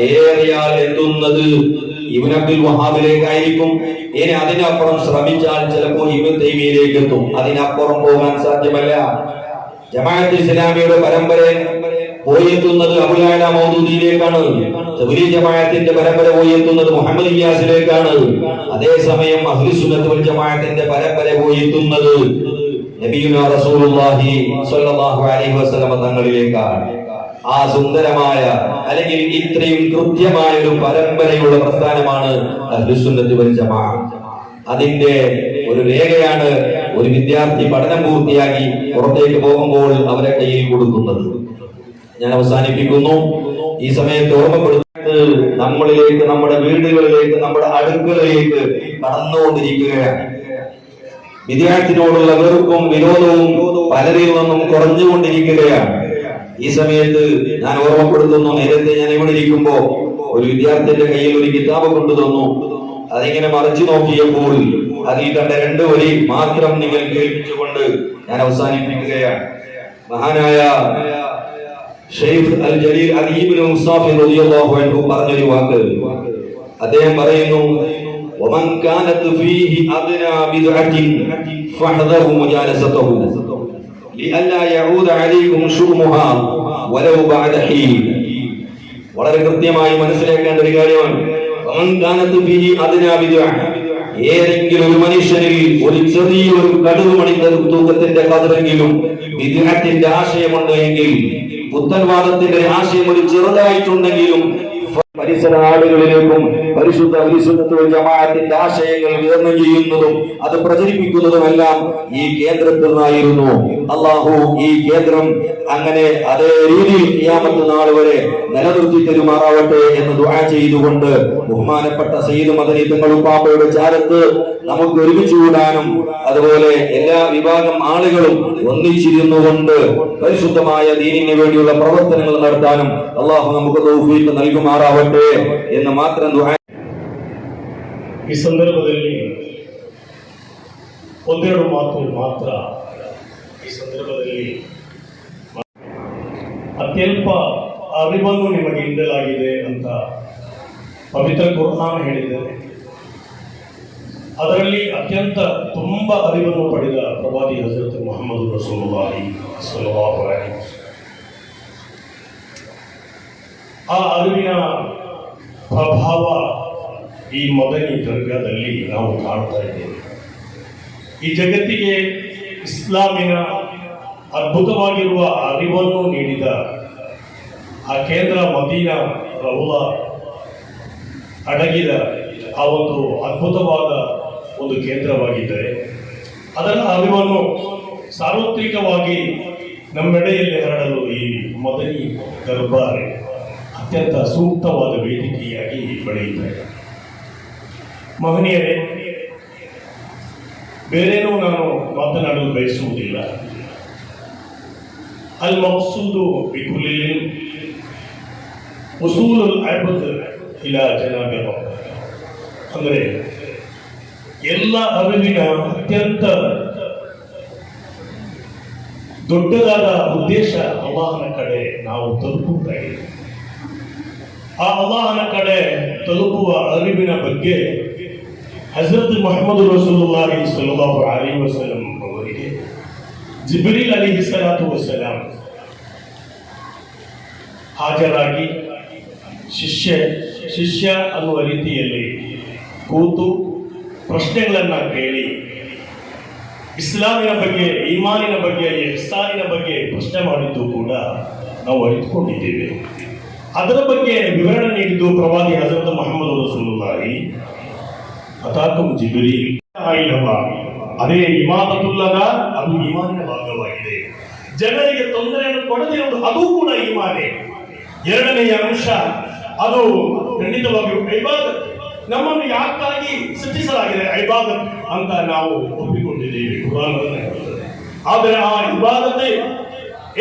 ഏറിയാൽ എത്തുന്നത് ഇബ്നു അബ്ദുൽ വഹാബിലേക്കായിരിക്കും. ഇനി അതിനപ്പുറം ശ്രമിച്ചാൽ ചിലപ്പോൾ ഇബ്നു തൈമിയയിലേക്ക് എത്തും. അതിനപ്പുറം പോകാൻ സാധ്യമല്ല. ജമാഅത്ത് ഇസ്ലാമിയുടെ പരമ്പര പോയെത്തുന്നത് അബുൽ അഅ്ല മൗദൂദിയിലേക്കാണ്. തബ്ലീഗ് ജമാഅത്തിന്റെ പരമ്പര പോയെത്തുന്നത് മുഹമ്മദ് ഇയാസിലേക്കാണ്. അതേസമയം അഹ്ലുസുന്നത്ത് വൽ ജമാഅത്തിന്റെ പരമ്പര പോയെത്തുന്നത് നബിയുനാ റസൂലുള്ളാഹി സ്വല്ലല്ലാഹു അലൈഹി വസല്ലം തങ്ങളിലേക്കാണ്. ആ സുന്ദരമായ അല്ലെങ്കിൽ ഇത്രയും കൃത്യമായ ഒരു പരമ്പരയുള്ള പ്രസ്ഥാനമാണ് അഹ്ലുസുന്നത്ത് വൽ ജമാഅ. അതിന്റെ ഒരു രേഖയാണ് ഒരു വിദ്യാർത്ഥി പഠനം പൂർത്തിയാക്കി പുറത്തേക്ക് പോകുമ്പോൾ അവരെ കയ്യിൽ കൊടുക്കുന്നത്. ഞാൻ അവസാനിപ്പിക്കുന്നു. ഈ സമയത്ത് ഓർമ്മപ്പെടുത്തുന്നത് നമ്മളിലേക്ക്, നമ്മുടെ വീടുകളിലേക്ക്, നമ്മുടെ അടുക്കളയിലേക്ക് കടന്നുകൊണ്ടിരിക്കുകയാണ്. വിദ്യാർത്ഥിയോടുള്ള വെറുപ്പും വിരോധവും പലരിൽ നിന്നും കുറഞ്ഞുകൊണ്ടിരിക്കുകയാണ്. ഈ സമയത്ത് ഞാൻ ഓർമ്മപ്പെടുത്തുന്നു, നേരത്തെ ഞാൻ ഇവിടെ ഇരിക്കുമ്പോ ഒരു വിദ്യാർത്ഥിയുടെ കയ്യിൽ ഒരു കിതാബ് കൊണ്ടുതന്നു. അതിങ്ങനെ മറിച്ചു നോക്കിയപ്പോൾ അതിൽ കണ്ട 2 വരി മാത്രം നിങ്ങൾ കേൾപ്പിച്ചുകൊണ്ട് ഞാൻ അവസാനിപ്പിക്കുകയാണ്. മഹാനായ ഷെയ്ഖ് അൽ ജലീൽ അലി ഇബ്നു മുസാഫി റളിയല്ലാഹു അൻഹു പറഞ്ഞൊരു വാക്ക്. അദ്ദേഹം പറയുന്നു, വമൻ കാനത് ഫീഹി അദ്നാ ബിദ്അത്തിൻ ഫഹദറു മുജാലസതഹു ലിഅല്ലാ യഊദ അലൈക്കും ശുമുഹാ വലൗ ബഅദ ഹീൻ. വളരെ കൃത്യമായി മനസ്സിലാക്കേണ്ട ഒരു കാര്യമാണ്. വമൻ കാനത് ഫീഹി അദ്നാ ബിദ്അ, ഏതെങ്കിലും ഒരു മനുഷ്യനിൽ ഒരു ചെറിയൊരു കടുകുമണി തൂക്കത്തിന്റെ കതിരെങ്കിലും ബിദ്അത്തിന്റെ ആശയമുണ്ട് എങ്കിൽ, പുത്തൻവാദത്തിന്റെ ആശയം ഒരു ചെറുതായിട്ടുണ്ടെങ്കിലും പരിസര നാടുകളിലേക്കും പരിശുദ്ധ ജമാഅത്തിന്റെ ആശയങ്ങൾ വിതരണം ചെയ്യുന്നതും അത് പ്രചരിപ്പിക്കുന്നതുമെല്ലാം ഈ കേന്ദ്രത്തിൽ നിന്നായിരുന്നു. അള്ളാഹു ഈ കേന്ദ്രം അങ്ങനെ അതേ രീതിയിൽ ഖിയാമത്ത് നാൾ വരെ നിലനിർത്തി തരുമാറാവട്ടെ എന്ന് ദുആ ചെയ്തുകൊണ്ട് ബഹുമാനപ്പെട്ട സയ്യിദ് മദനി തങ്ങളും പാപ്പയുടെ ചാരത്ത് നമുക്ക് ഒരുമിച്ച് കൂടാനും അതുപോലെ എല്ലാ വിഭാഗം ആളുകളും ഒന്നിച്ചിരുന്നുകൊണ്ട് പരിശുദ്ധമായ ദീനിന് വേണ്ടിയുള്ള പ്രവർത്തനങ്ങൾ നടത്താനും അള്ളാഹു നമുക്ക് തൗഫീഖ് നൽകുമാറാവട്ടെ എന്ന് മാത്രം ദുആ. ಈ ಸಂದರ್ಭದಲ್ಲಿ ಒಂದೆರಡು ಮಾತು ಮಾತ್ರ. ಈ ಸಂದರ್ಭದಲ್ಲಿ ಅತ್ಯಲ್ಪ ಅರಿವನ್ನು ನಿಮಗೆ ನೀಡಲಾಗಿದೆ ಅಂತ ಪವಿತ್ರ ಕುರ್ಆನ್ ಹೇಳಿದೆ. ಅದರಲ್ಲಿ ಅತ್ಯಂತ ತುಂಬ ಅರಿವನ್ನು ಪಡೆದ ಪ್ರವಾದಿ ಹಜರತ್ ಮುಹಮ್ಮದ್ ರಸೂಲುಲ್ಲಾಹಿ ಸ್ವಲ್ಲಲ್ಲಾಹು ಅಲೈಹಿ ವಸಲ್ಲಂ. ಆ ಅರಿವಿನ ಪ್ರಭಾವ ಈ ಮದನಿ ದರ್ಗಾದಲ್ಲಿ ನಾವು ಕಾಣ್ತಾ ಇದ್ದೇವೆ. ಈ ಜಗತ್ತಿಗೆ ಇಸ್ಲಾಮಿನ ಅದ್ಭುತವಾಗಿರುವ ಅರಿವನ್ನು ನೀಡಿದ ಆ ಕೇಂದ್ರ ಮದೀನಾ ರೌಲಾ ಅಡಗಿದ ಆ ಒಂದು ಅದ್ಭುತವಾದ ಒಂದು ಕೇಂದ್ರವಾಗಿದ್ದರೆ, ಅದರ ಅರಿವನ್ನು ಸಾರ್ವತ್ರಿಕವಾಗಿ ನಮ್ಮೆಡೆಯಲ್ಲಿ ಹರಡಲು ಈ ಮದನಿ ದರ್ಬಾರ್ ಅತ್ಯಂತ ಸೂಕ್ತವಾದ ವೇದಿಕೆಯಾಗಿ ಬೆಳೆಯುತ್ತದೆ. ಮಹನೀಯರೇ, ಬೇರೇನೂ ನಾನು ಮಾತನಾಡಲು ಬಯಸುವುದಿಲ್ಲ. ಅಲ್ ಮಕ್ಸೂದು ಬಿಕುಲ್ ಉಸೂಲುಲ್ ಅಬ್ದ್ ಇಲಾ ಜನಾಬಿ ರಬ್ಬ್. ಅಂದರೆ ಎಲ್ಲ ಅರಿವಿನ ಅತ್ಯಂತ ದೊಡ್ಡದಾದ ಉದ್ದೇಶ ಅಲ್ಲಾಹನ ಕಡೆ ನಾವು ತಲುಪುವುದಾಗಿದೆ. ಆ ಅಲ್ಲಾಹನ ಕಡೆ ತಲುಪುವ ಅರಿವಿನ ಬಗ್ಗೆ ಹಜರತ್ ಮುಹಮ್ಮದ್ ರಸೂಲುಲ್ಲಾಹಿ ಸ್ವಲ್ಲಲ್ಲಾಹು ಅಲೈಹಿ ವಸಲ್ಲಂ ಅವರಿಗೆ ಜಿಬ್ರೀಲ್ ಅಲೈಹಿಸ್ಸಲಾತು ವಸ್ಸಲಾಂ ಹಾಜರಾಗಿ ಶಿಷ್ಯ ಅನ್ನುವ ರೀತಿಯಲ್ಲಿ ಕೂತು ಪ್ರಶ್ನೆಗಳನ್ನು ಕೇಳಿ ಇಸ್ಲಾಮಿನ ಬಗ್ಗೆ, ಈಮಾನಿನ ಬಗ್ಗೆ, ಇಹ್ಸಾನಿನ ಬಗ್ಗೆ ಪ್ರಶ್ನೆ ಮಾಡಿದ್ದು ಕೂಡ ನಾವು ಅರಿತುಕೊಂಡಿದ್ದೇವೆ. ಅದರ ಬಗ್ಗೆ ವಿವರಣೆ ನೀಡಿದ್ದು ಪ್ರವಾದಿ ಹಜರತ್ ಮುಹಮ್ಮದ್ ರಸೂಲುಲ್ಲಾಹಿ ಅತಾಕುಂ ಜಿಬ್ರೀಲ್. ಅದೇ ಇಮಾನತುಲ್ಲದ, ಅದು ಈಮಾನಿನ ಭಾಗವಾಗಿದೆ. ಜನರಿಗೆ ತೊಂದರೆಯನ್ನು ಕೊಡದಿರುವುದು ಅದು ಕೂಡ ಈಮಾನೆ. ಎರಡನೆಯ ಅಂಶ ಅದು ಖಂಡಿತವಾಗಿಯೂ ಇಬಾದತ್. ನಮ್ಮನ್ನು ಯಾಕಾಗಿ ಸೃಷ್ಟಿಸಲಾಗಿದೆ ಇಬಾದತ್ ಅಂತ ನಾವು ಒಪ್ಪಿಕೊಂಡಿದ್ದೇವೆ, ಕುರಾನ್ ಹೇಳುತ್ತದೆ. ಆದರೆ ಆ ಇಬಾದತೆ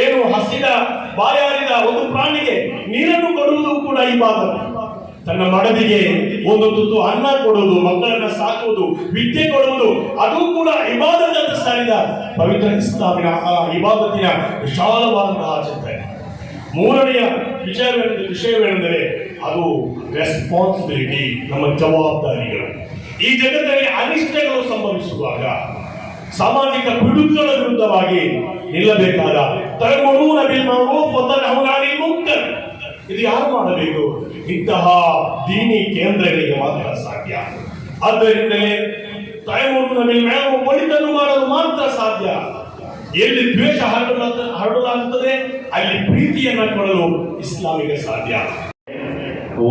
ಏನು, ಹಸಿದ ಬಾಯಾರಿದ ಒಂದು ಪ್ರಾಣಿಗೆ ನೀರನ್ನು ಕೊಡುವುದು ಕೂಡ ಇಬಾದತ್. ತನ್ನ ಮಡದಿಗೆ ಒಂದು ತುತ್ತು ಅನ್ನ ಕೊಡುವುದು, ಮಕ್ಕಳನ್ನ ಸಾಕುವುದು, ವಿದ್ಯೆ ಕೊಡುವುದು, ಅದು ಕೂಡ ಇಬಾದತ್ ಅಂತ ಸಾರಿದ ಪವಿತ್ರ ಇಸ್ಲಾಮಿನ ಆ ಇಬಾದತಿನ ವಿಶಾಲವಾದಂತಹ ಚಿಂತನೆ. ಮೂರನೆಯ ವಿಷಯವೇನೆಂದರೆ ಅದು ರೆಸ್ಪಾನ್ಸಿಬಿಲಿಟಿ, ನಮ್ಮ ಜವಾಬ್ದಾರಿಗಳು. ಈ ಜಗತ್ತಿನಲ್ಲಿ ಅನಿಷ್ಟಗಳು ಸಂಭವಿಸುವಾಗ ಸಾಮಾಜಿಕ ಪಿಡುಗುಗಳ ವಿರುದ್ಧವಾಗಿ ನಿಲ್ಲಬೇಕಾದ ತಅಮುರೂನ ಬಿಲ್ ಮಅರೂಫ್ ವ ತನ್ಹೌನ ಅನಿಲ್ ಮುನ್ಕರ್, ಇದು ಯಾರು ಮಾಡಬೇಕು? ಇಂತಹ ದೀನಿ ಕೇಂದ್ರಗಳಿಗೆ ಮಾತ್ರ ಸಾಧ್ಯ. ಆದ್ದರಿಂದಲೇ ತಅಮುರೂನ ಬಿಲ್ ಮಅರೂಫ್, ಒಳಿತನ್ನು ಮಾಡಲು ಮಾತ್ರ ಸಾಧ್ಯ. ಎಲ್ಲಿ ದ್ವೇಷ ಹರಡಲಾಗುತ್ತದೆ ಅಲ್ಲಿ ಪ್ರೀತಿಯನ್ನು ಕೊಡಲು ഇസ്ലാമിക സാധ്യ.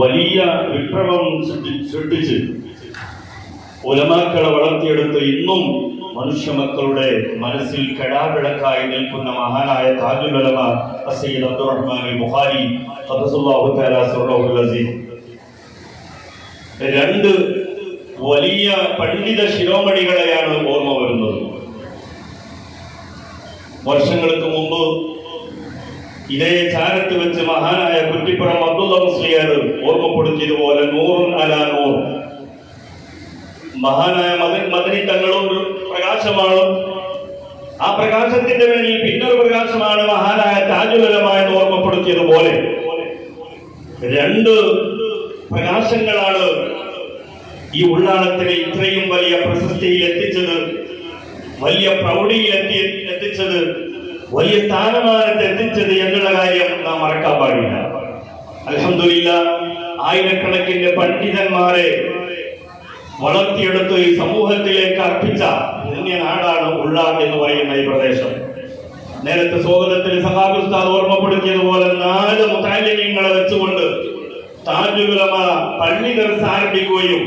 വലിയ വിപ്ലവം സൃഷ്ടിച്ച് ഉലമാക്കളെ വളർത്തിയെടുത്ത് ഇന്നും മനുഷ്യ മക്കളുടെ മനസ്സിൽ കടാവിളക്കായി നിൽക്കുന്ന മഹാനായ താജുൽ ഉലമ സയ്യിദ് അബ്ദുറഹ്മാൻ അൽ ബുഖാരി ഖദ്ദസല്ലാഹു തആല സിർറഹുൽ അസീസ് രണ്ട് വലിയ പണ്ഡിത ശിരോമണികളെയാണ് ഓർമ്മ വരുന്നത്. വർഷങ്ങൾക്ക് മുമ്പ് ഇതേ ചാരത്ത് വെച്ച് മഹാനായ കുറ്റിപ്പുറം അബ്ദുള്ള മുസ്ലിയാർ ഓർമ്മപ്പെടുത്തിയതുപോലെ നൂറുൻ അലാ നൂർ, മഹാനായ മദനി തങ്ങളും ഒരു പ്രകാശമാണ്. ആ പ്രകാശത്തിന്റെ മേലിൽ പിന്നൊരു പ്രകാശമാണ് മഹാനായ താജുൽ ഉലമ എന്ന് ഓർമ്മപ്പെടുത്തിയതുപോലെ രണ്ട് പ്രകാശങ്ങളാണ് ഈ ഉള്ളാളത്തിനെ ഇത്രയും വലിയ പ്രശസ്തിയിൽ എത്തിച്ചത്, വലിയ പ്രൗഢിയിൽ എത്തിച്ചത്, വലിയ സ്ഥാനമാനത്ത് എത്തിച്ചത് എന്നുള്ള കാര്യം നാം മറക്കാൻ പാടില്ല. അൽഹംദുലില്ലാഹ്, ആയിരക്കണക്കിന് പണ്ഡിതന്മാരെ വളർത്തിയെടുത്ത് ഈ സമൂഹത്തിലേക്ക് അർപ്പിച്ച പുണ്യനാടാണ് ഉള്ളാൾ എന്ന് പറയുന്ന ഈ പ്രദേശം. നേരത്തെ സ്വാഗതത്തിൽ സഹാബി ഉസ്താദ് ഓർമ്മപ്പെടുത്തിയതുപോലെ 4 മുതഅല്ലിമീങ്ങളെ വെച്ചുകൊണ്ട് താജുൽ ഉലമ പള്ളി ദർസ് ആരംഭിക്കുകയും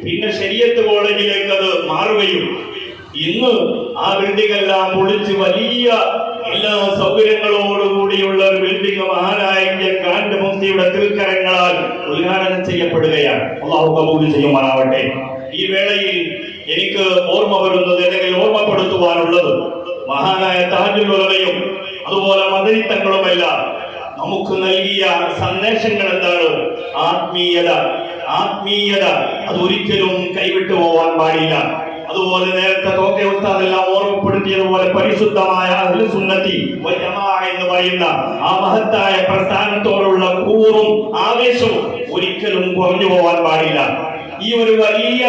പിന്നെ ശരീഅത്ത് കോളേജിലേക്ക് അത് മാറുകയും ഇന്ന് ആ ബിൽഡിംഗ് എല്ലാം പൊളിച്ച് വലിയ എല്ലാ സൗകര്യങ്ങളോടുകൂടിയുള്ള ഒരു ബിൽഡിംഗ് മഹാനായ ഇന്ത്യൻ ഗ്രാൻഡ് മുഫ്തിയുടെ തിരുക്കരങ്ങളാൽ ഉദ്ഘാടനം ചെയ്യപ്പെടുകയാണ്. അല്ലാഹു കബൂൽ ചെയ്യുമാറാവട്ടെ. ഈ വേളയിൽ എനിക്ക് ഓർമ്മ വരുന്നത് അല്ലെങ്കിൽ ഓർമ്മപ്പെടുത്തുവാനുള്ളത് മഹാനായ താജുൽ ഉലമയും അതുപോലെ മദനി തങ്ങളുമെല്ലാം നമുക്ക് നൽകിയ സന്ദേശങ്ങൾ എന്താണ്? ആത്മീയത അത് ഒരിക്കലും കൈവിട്ടു പോവാൻ പാടില്ല. അതുപോലെ നേരത്തെ തോക്കെ ഉസ്താദെല്ലാം ഓർമ്മപ്പെടുത്തിയതുപോലെ പരിശുദ്ധമായ അഹ്ലു സുന്നത്തി വൽ ജമാഅ എന്ന് പറയുന്ന ആ മഹത്തായ പ്രസ്ഥാനത്തോടുള്ള കൂറും ആവേശവും ഒരിക്കലും കുറഞ്ഞു പോവാൻ പാടില്ല. ഈ ഒരു വലിയ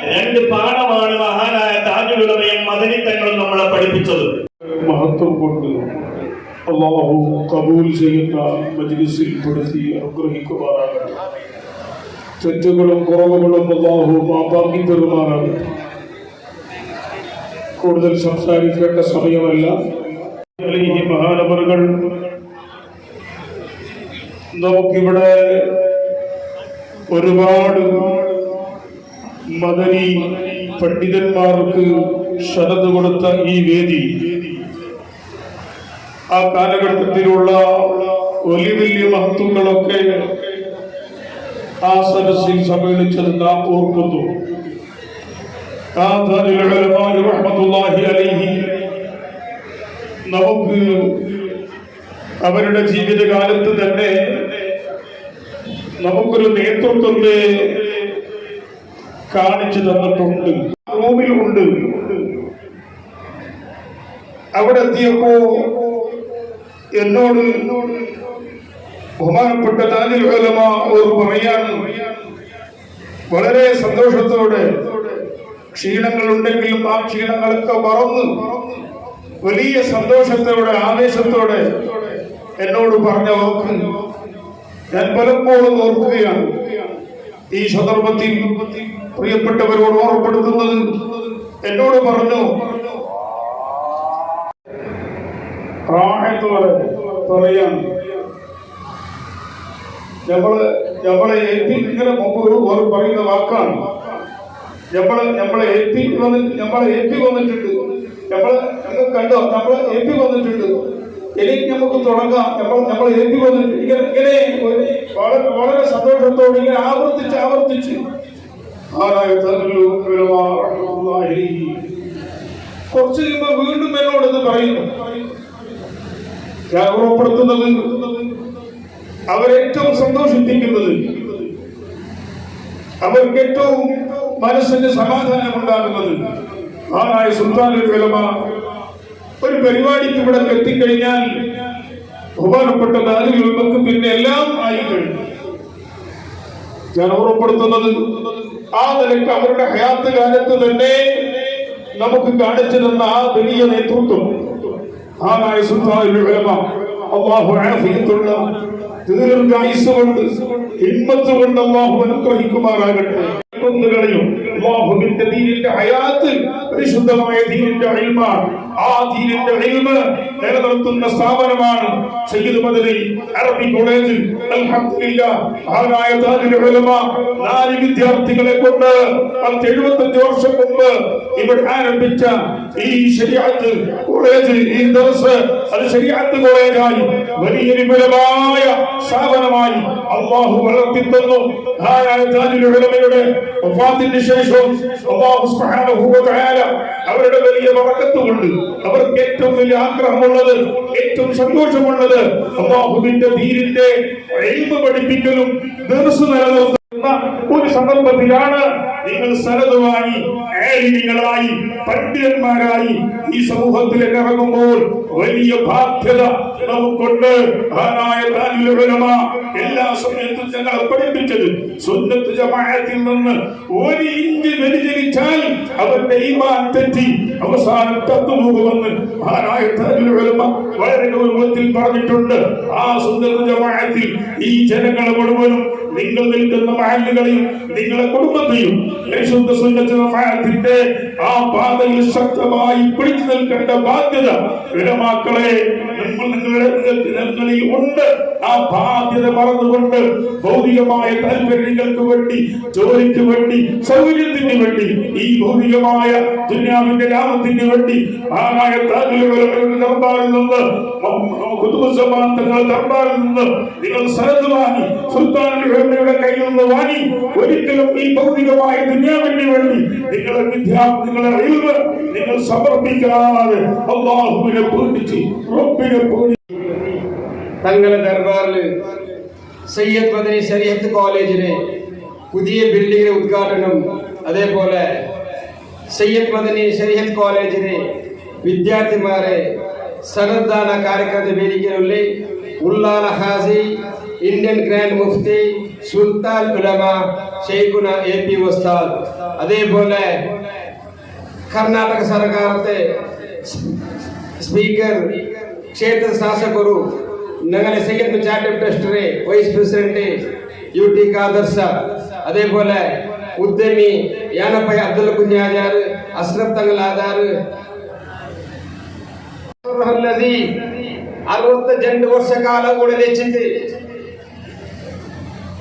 2 പാഠമാണ് മഹാനായ താജുൽ ഉലമയും മദനി തങ്ങളും നമ്മളെ പഠിപ്പിച്ചത്. മഹത്വം കൊണ്ട് അല്ലാഹു കബൂൽ ചെയ്യുന്ന മജ്ലിസിൽ പെടുത്തി അനുഗ്രഹിക്കുമാറാകട്ടെ. തെറ്റുകളും കുറവുകളും അല്ലാഹു മാപ്പാക്കി തരുമാറാകട്ടെ. കൂടുതൽ സംസാരിക്കേണ്ട സമയമല്ല. ഈ മഹാനവറുകൾ നമുക്കിവിടെ ഒരുപാട് മദനി പണ്ഡിതന്മാർക്ക് ശരത് കൊടുത്ത ഈ വേദി ആ കാലഘട്ടത്തിലുള്ള വലിയ വലിയ മഹത്വങ്ങളൊക്കെ ആ സദസ്സിൽ സമ്മേളിച്ചത് നാം ഓർക്കുന്നു. നമുക്ക് അവരുടെ ജീവിതകാലത്ത് തന്നെ നമുക്കൊരു നേതൃത്വത്തെ കാണിച്ചു തന്നിട്ടുണ്ട്. റൂമിലുണ്ട്. അവിടെ എത്തിയപ്പോ എന്നോട് ബഹുമാനപ്പെട്ട താജുൽ ഉലമ പറയാൻ വളരെ സന്തോഷത്തോടെ, ക്ഷീണങ്ങളുണ്ടെങ്കിലും ആ ക്ഷീണങ്ങളൊക്കെ മറന്ന് വലിയ സന്തോഷത്തോടെ ആവേശത്തോടെ എന്നോട് പറഞ്ഞ വാക്ക് ഞാൻ പലപ്പോഴും ഓർക്കുകയാണ്. ഈ സന്ദർഭത്തിൽ പ്രിയപ്പെട്ടവരോട് ഓർമ്മപ്പെടുത്തുന്നത്, എന്നോട് പറഞ്ഞു പറയാൻ നമ്മളെ ഇങ്ങനെ മുമ്പ് പറയുന്ന വാക്കാണ്. നമ്മളെ ഏൽപ്പി വന്നിട്ടുണ്ട്. നിങ്ങൾ കണ്ടോ, നമ്മളെ ഏൽപ്പി വന്നിട്ടുണ്ട്. എനിക്ക് നമുക്ക് തുടങ്ങാം. നമ്മളെ ഏൽപ്പി വന്നിട്ടുണ്ട്. ഇങ്ങനെ വളരെ സന്തോഷത്തോടെ ഇങ്ങനെ ആവർത്തിച്ച് കുറച്ച് കഴിയുമ്പോൾ വീണ്ടും എന്നോട് പറയുന്നു. ഞാൻ ഉറപ്പെടുത്തുന്നത്, അവരേറ്റവും സന്തോഷിപ്പിക്കുന്നത്, അവർക്ക് ഏറ്റവും മനസ്സിന് സമാധാനം ഉണ്ടാകുന്നത് മഹാനായ സുൽത്താനുൽ ഉലമ ഒരു പരിപാടിക്ക് ഇവിടെ എത്തിക്കഴിഞ്ഞാൽ ബഹുമാനപ്പെട്ട താജുൽ ഉലമക്ക് പിന്നെ എല്ലാം ആയി കഴിഞ്ഞു. ഞാൻ ഓർമ്മപ്പെടുത്തുന്നത്, ആ നിലയ്ക്ക് അവരുടെ ഹയാത്ത് കാലത്ത് തന്നെ നമുക്ക് കാണിച്ചു തന്ന ആ വലിയ നേതൃത്വം മഹാനായ സുൽത്താനുൽ ഉലമ അല്ലാഹു ആഫിയത്തുള്ള ദീർഘായുസ്സ് കൊണ്ട് ഹിമ്മത്ത് കൊണ്ട് അല്ലാഹു അനുഗ്രഹിക്കുമാറാകട്ടെ. അല്ലാഹുവിന്റെ ദീനിന്റെ ഹയാത്ത് പരിശുദ്ധമായ ദീനിന്റെ ഇൽമാണ്. ആ ദീനിന്റെ ഇൽമ് നിലനിർത്തുന്ന സ്ഥാപനമാണ് സയ്യിദ് മദനി അറബി കോളേജ്. അൽഹംദുലില്ലാഹ്, മഹാനായ താജുൽ ഉലമ 4 വിദ്യാർത്ഥികളെ കൊണ്ട് 75 വർഷം മുമ്പ് ഇവിടെ ആരംഭിച്ച ഈ ശരീഅത്ത് കോളേജ്, ഈ ദർസ് അത് ശരീഅത്ത് കോളേജായി വലിയ വിപുലമായ സ്ഥാപനമായി അല്ലാഹു വളർത്തിത്തന്നു. മഹാനായ താജുൽ ഉലമയുടെ വഫാത്തിന് ശേഷം അല്ലാഹു സുബ്ഹാനഹു വ തആല അവരുടെ വലിയ ബറക്കത്ത് കൊണ്ട് അവർക്ക് ഏറ്റവും വലിയ ആഗ്രഹമുള്ളത്, ഏറ്റവും സന്തോഷമുള്ളത് അല്ലാഹുവിന്റെ ദീനിന്റെ ഇൽമ് പഠിപ്പിക്കലും ദർസ് നിലനിർത്തുന്ന ഒരു സന്ദർഭത്തിലാണ് നിങ്ങൾ സരതുവായി ആലിമികളായി പണ്ഡിതന്മാരായി ഈ സമൂഹത്തിൽ ഇറങ്ങുമ്പോൾ വലിയ ബാധ്യത നമുക്കുണ്ട്. എല്ലാ സമയത്തും ഞങ്ങളെ പഠിപ്പിച്ചത് സുന്നത്ത് ജമാഅത്തിൽ നിന്ന് ഒരു ഇഞ്ച് വ്യതിചലിച്ചാൽ അവന്റെ ഈമാൻ തെറ്റി അവസാനം തത്തുപോകുമെന്ന് മഹാനായ താജുൽ ഉലമ വളരെ ഗൗരവത്തിൽ പറഞ്ഞിട്ടുണ്ട്. ആ സുന്നത്ത് ജമാഅത്തിൽ ഈ ജനങ്ങളെ മുഴുവനും നിങ്ങൾ നിൽക്കുന്ന മഹല്ലുകളെയും നിങ്ങളെ കുടുംബത്തെയും പരിശുദ്ധ സുന്നത്ത് ജമാഅത്തിന്റെ ആ പാതയിൽ ശക്തമായി പിടിച്ചു നിൽക്കേണ്ട ബാധ്യത ഉലമാക്കളെ നിങ്ങളിൽ ഉണ്ട്. ആ ബാധ്യത മറന്നുകൊണ്ട് ഭൗതികമായ താല്പര്യങ്ങൾക്ക് വേണ്ടി, ജോലിക്ക് വേണ്ടി, സൗകര്യത്തിന് വേണ്ടി, ഈ ഭൗതികമായ ദുനിയാവിന്റെ ലാഭത്തിന് വേണ്ടി ആനായ ദർബാറിൽ നിന്ന് ദർബാറിൽ നിന്ന് നിങ്ങൾ സരത് വാങ്ങി സുൽത്താനുടെ കയ്യിൽ നിന്ന് വാങ്ങി ഒരിക്കലും ഈ ഭൗതികമായ ദുനിയാവിന് വേണ്ടി നിങ്ങളെ അറിവ് നിങ്ങൾ സമർപ്പിക്കാതെ അല്ലാഹുവിനെ പൂജിച്ച് റബ്ബിനെ പൂജിച്ച് തങ്ങളുടെ ദർബാറിൽ സയ്യദ് മദനി ശരീഅത്ത് കോളേജിലെ പുതിയ ബിൽഡിംഗിന്റെ ഉദ്ഘാടനം, അതേപോലെ സയ്യദ് മദനി ശരീഅത്ത് കോളേജിലെ വിദ്യാർത്ഥിമാരെ സനദ്ദാന ಕಾರ್ಯಕ್ರಮದ ವೇದಿಕೆಯಲ್ಲಿ Ullal Haji Indian grand Mufti Sultan Ulama Shaikhuna AP Usthad, അതേപോലെ ಕರ್ನಾಟಕ ಸರ್ಕಾರത്തെ ಸ್ಪೀಕರ್ ಕ್ಷೇತ್ರ ಶಾಸಕರು ഞങ്ങളെ സയ്യദ് ചാരിറ്റബിൾ ട്രസ്റ്റിലെ vice president UT Khader sir, അതേപോലെ ഉദ്യമി യാനപ്പയ അബ്ദുൽ കുഞ്ഞാജാർ, അസ്രഫ് തങ്ങൾ ആധാർ 62 ವರ್ಷಕಾಲ ಉಳಿದೆಚ್ಚಿತು.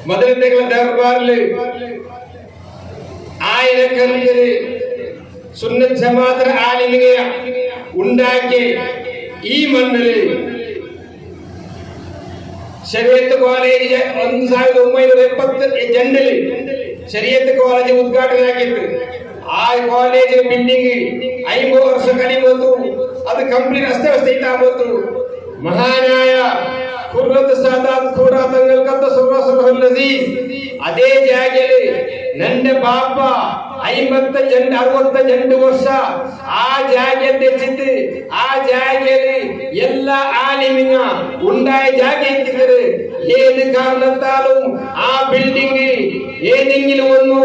മദീനയുടെ ദർബാറിൽ ആയിരക്കണക്കിന് സുന്നത്ത് ജമാഅത്ത് ആലിമിനെ ഉണ്ടാക്കി ഈ മണ്ണിൽ ശരീഅത്ത് കോളേജ് 1972 ശരീഅത്ത് കോളേജ് ഉദ്ഘാടനമാക്കിയിട്ട് ആ കോളേജ് ബിൽഡിംഗ് 50 ವರ್ಷ ಕಳೆದು ಅದು ಕಂಪ್ಲೀಟ್ ಅಸ್ತವ್ಯಸ್ತ ಇದ್ದಾಗಿತ್ತು. ಮಹಾನಾಯ ಖುರ್ರತ್ ಸಾದಾತ್ ಖೂರಾ ತಂಗಲ್ ಕತ್ತ ಸುರ್ರಸುಲ್ ಅಜೀಜ್ ಅದೇ ಜಾಗದಲ್ಲಿ ನನ್ನ ಬಾಪ 55-62 ವರ್ಷ ಆ ಜಾಗ ತೆಚ್ಚಿತ್ತು. ಆ ಜಾಗದಲ್ಲಿ ಎಲ್ಲ ಆಲಿಮಿನ ഉണ്ടായ ಜಾಗ എത്തിക്കരുത്. ഏത് കാരണത്താലും ആ ബിൽഡിംഗ് ഏതെങ്കിലും ഒന്ന്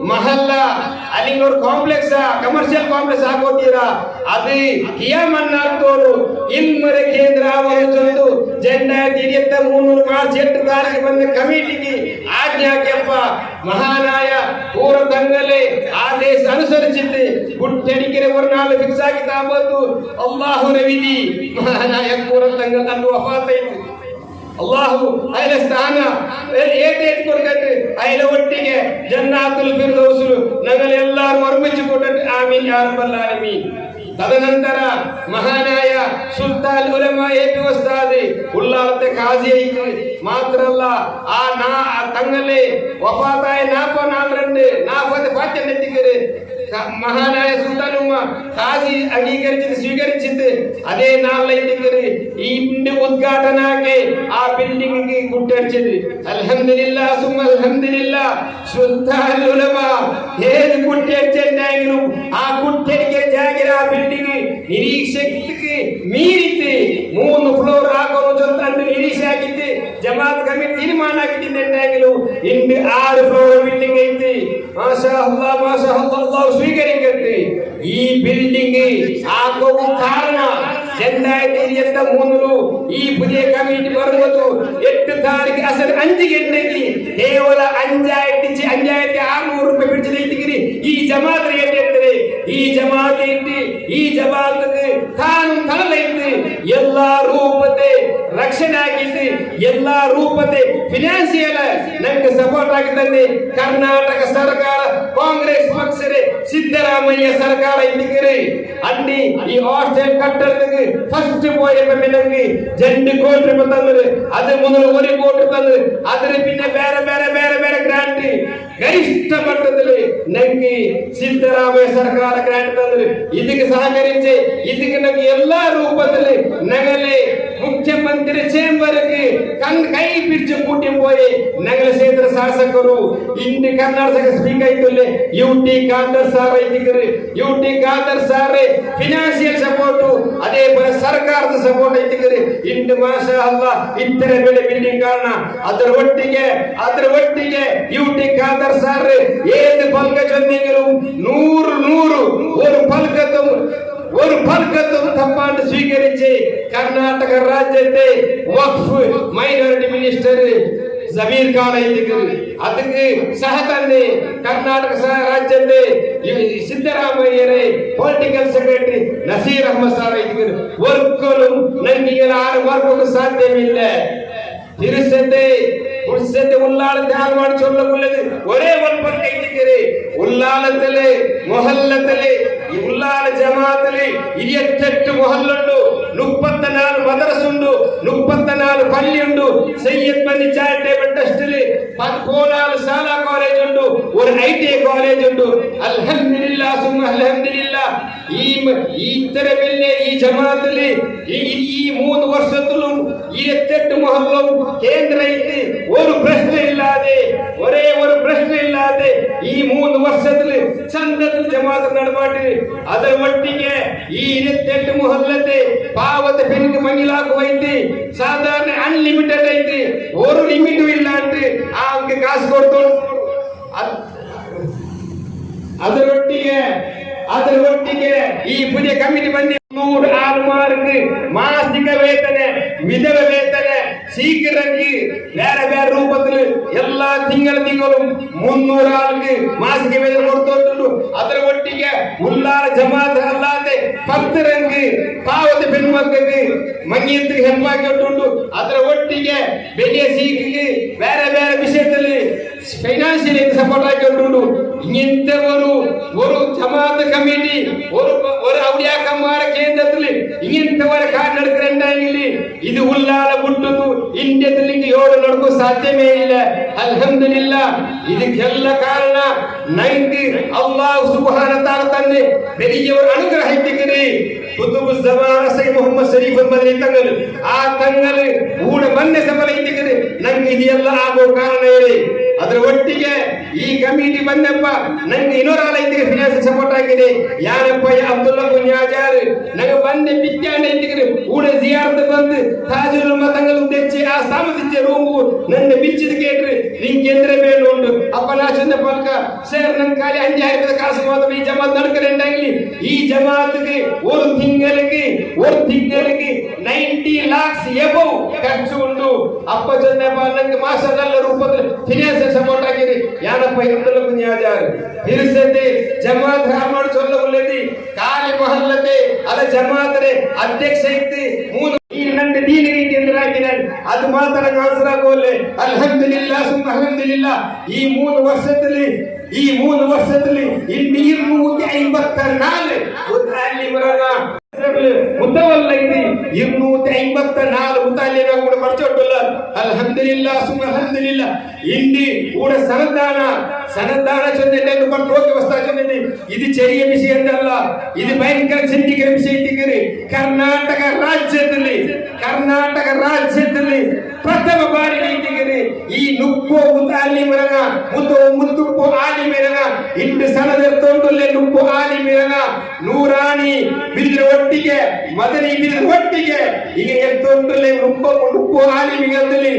മഹല്ല അല്ലെങ്കിൽ ഒരു കോംപ്ലക്സ് കമേഴ്ഷ്യൽ കോംപ്ലക്സ് ಆಗೋತೀರಾ ಅದು ಕಿಯಾಮನ್ನಾಗ್ತೋರು ಇಲ್ಮರೆ ಕೇಂದ್ರ ಆವರಿಸೋದು 2023 ಮಾರ್ಚ್ 8 ತಾರೀಕು ಬಂದ ಕಮಿಟಿಗೆ ಆಜ್ಞಾಕ್ಯಪ್ಪ ಮಹಾನಾಯ ಪೂರ ತಂಗಲೆ ಆದೇಶ ಅನುಸರಿಸಿದ್ದು ಗುಟ್ಟಡಿಕೆರೆ ವರ್ಣಾಲು ಫಿಕ್ಸ್ ಆಗಿದ್ದಾಬತ್ತು ಅಲ್ಲಾಹುನ ವಿಧಿ ಮಹಾನಾಯ ಪೂರ ತಂಗಲ್ ಅಂದು ವಫಾತಾಯಿತು. ಅಲ್ಲಾಹು ಅಯ್ಲ ಸ್ಥಾನ ಏಟೇಟ್ ಕೊಡ್ಕಟ್ಟು ಅಯ್ಲ ಒಟ್ಟಿಗೆ ಜನ್ನಾತುಲ್ ಫಿರ್ದೌಸ್ ನಗಲೆಲ್ಲರೂ ಒರ್ಮಿಸಿ ಕೊಟ್ಟಟ್ಟು ಆಮೀನ್ ಯಾ ರಬ್ಬಲ್ ಆಲಮೀನ್. ತದನಂತರ ಮಹಾನಾಯ ಸುಲ್ತಾನ್ ಉಲಮಾ ಎಪಿ ಉಸ್ತಾದ್ ಉಲ್ಲಾಲತೆ ಖಾಜಿ ಆಯ್ತು. ಮಾತ್ರ ಅಲ್ಲ ಆ തങ്ങളെ വഫാത്തായ 42 പാറ്റെത്തിക്കര് മഹാനായ സുൽത്താനുമ്മ ഖാസി അംഗീകരിച്ചത് സ്വീകരിച്ചിട്ട് അതേ നാളിലേക്കര് ഈ ഉദ്ഘാടനാക്കി ആ ബിൽഡിംഗ് കുട്ടടിച്ചത്. അൽഹംദുലില്ലാ സുമ്മ അൽഹംദുലില്ലാ സുൽത്താൻ ഉലമ ഏത് കുട്ടിയടിച്ചെങ്കിലും ആ കുട്ടിയടിക്കാൻ ജാഗിര ആ ബിൽഡിംഗ് നിരീക്ഷക്ക് മീരിത്ത് 3 ഫ്ലോർ ആക്കണോ ചൊല്ല് നിരീക്ഷ ആക്കിയിട്ട് ജമാഅത്ത് കമ്മിറ്റി തീരുമാനം ആക്കിയിട്ടുണ്ടെങ്കിലും ഇന്ന് 6 ഫ്ലോർ ബിൽഡിംഗ് ആയിട്ട് മാഷാ അല്ലാഹ് മാഷാ അല്ലാഹ് സ്വീകരിക്കട്ടെ. ഈ ബിൽഡിംഗ് ആക്കോ കാരണ 2023 ഈ പുതിയ കമ്മിറ്റി പറഞ്ഞത് 8 താരീഖ് അസർ 5 ഗಂಟೆಗೆ ಕೇವಲ 5600 ರೂಪಾಯಿ ಬಿಡಿಸಿದ್ರೆ ಈ ಜಮಾತ್ ಏನಿರ್ತದೆ ಈ ಜಮಾತ್ ಇಟ್ಟು ಈ ಜಮಾತ್ಗೆ ಕಾನೂನು ತರಲೈತೆ ಎಲ್ಲಾ ರೂಪತೆ ರಕ್ಷಣೆ ಆಗಿದ್ದು ಎಲ್ಲಾ ರೂಪತೆ ಫಿನಾನ್ಸಿಯಲ್ ನಂಗೆ ಸಪೋರ್ಟ್ ಆಗಿದ್ದಂತೆ ಕರ್ನಾಟಕ ಸರ್ಕಾರ ಕಾಂಗ್ರೆಸ್ ಪಕ್ಷದ ಸಿದ್ದರಾಮಯ್ಯ ಸರ್ಕಾರ ಇದ್ದಿದ್ರೆ ಅಣ್ಣಿ ಈ ಹಾಸ್ಟೆಲ್ ಕಟ್ಟಡಕ್ಕೆ ಫಸ್ಟ್ പോയപ്പോൾ ನಂಗೆ 2 ಕೋಟಿ ರೂಪಾಯಿ ತಂದ್ರೆ ಅದು ಮೊದಲು 1 ಕೋಟಿ ತಂದ್ರೆ ಅದರ പിന്നെ ಬೇರೆ ಗ್ರಾಂಟ್ ಗರಿಷ್ಠ ಮಟ್ಟದಲ್ಲಿ ನಂಗೆ ಸಿದ್ದರಾಮಯ್ಯ ಸರ್ಕಾರ ಗ್ರಾಂಟ್ ತಂದ್ರೆ ಇದಕ್ಕೆ ಸಹಕರಿಸಿ ಇದಕ್ಕೆ ನಂಗೆ ಎಲ್ಲಾ ರೂಪದಲ್ಲಿ ನಗಲೆ ಮುಕ್ತ ಮುಖ್ಯಮಂತ್ರಿ ಚೇಂಬರ್ಗೆ ಕೈ പിടിച്ച് കൂട്ടി പോയി ഞങ്ങൾ ക്ഷേത്ര ശാസകರು ಇಂದು ಕರ್ನಾಟಕ ಸ್ಪೀಕರ್ ಐತುಲ್ಲೆ ಯುಟಿ ಖಾದರ್ ಸಾರ್ ಐತಿಗರು UT Khader sir financial support ಅದೇ പോലെ ಸರ್ಕಾರದ ಸಪೋರ್ಟ್ ಐತಿಗರು ಇಂದು ಮಾಶಾ ಅಲ್ಲಾಹ್ ಇತರ ಬೆಳೆ ಬಿಲ್ಡಿಂಗ್ ಕಾರಣ ಅದರ ಒಟ್ಟಿಗೆ ಯುಟಿ ಖಾದರ್ ಸಾರ್ ಏದು ಪಲ್ಕ ಚೊಂದಿಗರು 100 ഒരു ഫൽക്കത്തും തപ്പാണ്ട് സ്വീകരിച്ച് കർണാടക രാജ്യത്തെ വഖഫ് മൈനോറിറ്റി മിനിസ്റ്റർ ജമീർ ഖാൻ ಐತಿಗರು ಅದಕ್ಕೆ ಸಹ ತಂದೆ ಕರ್ನಾಟಕ ರಾಜ್ಯದ ಸಿದ್ದರಾಮಯ್ಯರೇ political secretary Naseer Ahmed sir ಐತಿಗರು ವರ್ಕರು ನನಗೆ ಆರು ಮಾರ್ಗಕ್ಕೆ ಸಾಧ್ಯವಿಲ್ಲ തിരുസത്തെ ഉള്ളാളത്തെ ആൾമാട് ചൊല്ലുള്ളത് ഒരേ വൽപ്പൻ കഴിച്ചിക്കര് ഉള്ളാളത്തില് മൊഹല്ലത്തില് ഈ ഉള്ളാള ജമാഅത്തില് 28 മൊഹല്ലുണ്ട് 34 മദ്രസുണ്ട് 34 പള്ളിയുണ്ട് സയ്യിദ് ബനി ചാരിറ്റബിൾ ട്രസ്റ്റില് 14 ശാല കോളേജ് ഉണ്ട് ഒരു ITI കോളേജ് ഉണ്ട് അൽഹംദുലില്ലാഹ് സുമ്മ അൽഹംദുലില്ലാഹ് ഈ ഇത്ര വലിയ ഈ ജമാഅത്തില് ഈ 3 വർഷത്തിലും 28 മൊഹല്ലും കേന്ദ്ര ഒരു പ്രശ്നമില്ലാതെ ഒരേ ഒരു പ്രശ്നമില്ലാതെ ഈ 3 വർഷത്തില് ചന്തത്തിൽ ജമാഅത്ത് നടപാട്ട് ಅದರ ಒಟ್ಟಿಗೆ ಈ 28 ಮೊಹಲ್ಲತೆ ಪಾವತ ಬೆನ್ನಿಗೆ ಮಂಗಿಲಾಕುವೈತಿ ಸಾಧಾರಣ ಅನ್ಲಿಮಿಟೆಡ್ ಐತಿ ಒಂದು ಲಿಮಿಟ್ ಇಲ್ಲ ಅಂತ ಅವಕ್ಕೆ ಕಾಸು ಕೊಡ್ತು ಅದರ ಒಟ್ಟಿಗೆ ಈ ಪುದಿಯ ಕಮಿಟಿ ಬಂದಿ 100 ಆಲ್ಮಾರ್ಕ್ ಮಾಸಿಕ ವೇತನ ವಿಧವ ವೇತನ ಸೀಕರಂಗಿ ಬೇರೆ ರೂಪದಲ್ಲಿ ಎಲ್ಲಾ ತಿಂಗಳು 300 ಆಳ್ಗೆ ಮಾಸಿಕ ವೇತನ ಕೊಡ್ತೊಂಡು ಅದರ ಒಟ್ಟಿಗೆ ಉಲ್ಲಾರ ಜಮಾತ್ ಅಲ್ಲಾದೆ ಭಕ್ತರಂಗಿ ಪಾವತಿ ಬೆನ್ಮಕ್ಕಗೆ ಮಂಗಿಯಂತ್ರಿಗೆ ಹೆಲ್ಪ್ ಆಗಿ ಕೊಟ್ಟು ಅದರ ಒಟ್ಟಿಗೆ ಬೆಲೆಯ ಸೀಕಿಗೆ ಬೇರೆ ವಿಷಯದಲ್ಲಿ ಫೈನಾನ್ಷಿಯಲ್ ಸಪೋರ್ಟ್ ಆಗಿ ಕೊಟ್ಟು ഇങ്ങനത്തെ ഒരു ജമാഅത്ത് കമ്മിറ്റി ഒരു ഔലിയാക്കന്മാര കേന്ദ്രത്തിൽ ഇങ്ങനത്തെ ഒരു കാര്യം നടക്കുന്നുണ്ടെങ്കിൽ ഇത് ഉള്ളാള വിട്ടു ഇന്ത്യത്തിൽ 7 നടക്കും സാധ്യമേ ഇല്ല അൽഹംദുലില്ലാഹ് ಇದಕ್ಕೆಲ್ಲ ಕಾರಣ ನನಗೆ ಅಲ್ಲಾಹ್ ಸುಬ್ಹಾನಹು ವ ತಆಲಾ തന്നെ വലിയ ഒരു അനുഗ്രഹിച്ചിരിക്കുന്നു കുതുബ് സമാന സൈ മുഹമ്മദ് ശരീഫ് മദനി തങ്ങൾ ആ തങ്ങൾ കൂടെ ಬಂದೆ ಸಫಲ ಇಟ್ಟಿದ್ದಾರೆ ನನಗೆ ಇದೆಲ್ಲ ಆಗೋ ಕಾರಣ ಇದೆ ಅದರ ಒಟ್ಟಿಗೆ ಈ ಕಮಿಟಿ ಬಂದಪ್ಪ ನನಗೆ 200 ಐತಿಗೆ ಫಿನಾನ್ಸ್ ಸಪೋರ್ಟ್ ಆಗಿದೆ ಯಾರಪ್ಪ ಅಬ್ದುಲ್ಲಾ ಕುನ್ಯಾಜಾರ್ ನನಗೆ ಬಂದೆ ಬಿಚ್ಚಾಂಡ ಐತಿಗೆ ಕೂಡ ಜಿಯಾರತ್ ಬಂದು ತಾಜುಲ್ ಮತಂಗಲ್ ತೆಚ್ಚಿ ಆ ಸಾಮರ್ಥ್ಯ ರೂಮು ನನ್ನ ಬಿಚ್ಚಿದ ಕೇಟ್ರಿ ನಿಂಗೆ ಎಂದ್ರೆ ಬೇಡ ಉಂಟು ಅಪ್ಪ ನಾಚಂದ ಪಲ್ಕ ಸರ್ ನನ್ನ ಖಾಲಿ 5000 ರೂಪಾಯಿ ಕಾಸು ಮಾತ್ರ ಈ ಜಮಾತ್ ನಡ್ಕರೆಂಡಾಗಲಿ ಈ ಜಮಾತ್ಗೆ ಒಂದು ತಿಂಗಳಿಗೆ 90 lakhs ಎಬವ್ ಖರ್ಚು ಉಂಟು ಅಪ್ಪ ಚಂದಪ್ಪ ನನಗೆ ಮಾಸದಲ್ಲ ರೂಪದಲ್ಲಿ ಫಿನಾನ್ಸ್ ಸಪೋರ್ಟ್ ಆಗಿದೆ ಯಾನಪ್ಪ ಅಬ್ದುಲ್ಲಾ ಕುನ್ಯಾಜಾರ್ ತಿರುಸತೆ ಜಮಾತ್ ಹಾಮಾಡು ಚೊಲ್ಲುಳ್ಳದಿ ಕಾಲಿ ಮೊಹಲ್ಲತೆ ಅದ ಜಮಾತರೆ ಅಧ್ಯಕ್ಷ ಐತಿ 3 ಈ ನನ್ನ ದೀನಿಗೆ ಕೇಂದ್ರ ಆಗಿದೆ ಅದು ಮಾತ್ರ ಕಾಸರಾಗೋಲೆ ಅಲ್ಹಮ್ದುಲಿಲ್ಲಾಹ್ ಸುಮ್ಮ ಅಲ್ಹಮ್ದುಲಿಲ್ಲಾಹ್ ಈ 3 ವರ್ಷದಲ್ಲಿ ಇನ್ನು 254 ಮುತಾಲಿಮರನ ಮುತವಲ್ಲ ಇದೆ 254 ಮುತಾಲಿಮ ಕೂಡ ಪರ್ಚೊಟ್ಟಲ್ಲ ಅಲ್ಹಮ್ದುಲಿಲ್ಲಾಹ್ ಸುಮ್ಮ ಅಲ್ಹಮ್ದುಲಿಲ್ಲಾಹ್ ಇಂಡಿ ಕೂಡ സന്നദ്ധാന ചൊല്ലിട്ട് പട്ടോക്ക് വസ്താ ചൊല്ലി ഇത് ചെറിയ വിഷയമല്ല ഇത് ഭയങ്കര ചിന്തിക്കുന്ന വിഷയത്തിക്കര് കർണാടക ರಾಜ್ಯದಲ್ಲಿ ಪ್ರಥಮ ಬಾರಿಗೆ ಇಟ್ಟಿಗೆ ಈ ನುಪ್ಪು ಆಲಿಮಿರಗ ಮುತ್ತು ಆಲಿಮಿರಗ ಇಂದು ಸನದ ತೊಂದುಲ್ಲೆ ನುಪ್ಪು ಆಲಿಮಿರಗ ನೂರಾಣಿ ಬಿದ್ರ ಒಟ್ಟಿಗೆ ಮದನಿ ಬಿದ್ರ ಒಟ್ಟಿಗೆ ಈಗ ಎತ್ತೊಂದುಲ್ಲೆ ನುಪ್ಪು ಆಲಿಮಿಗದಲ್ಲಿ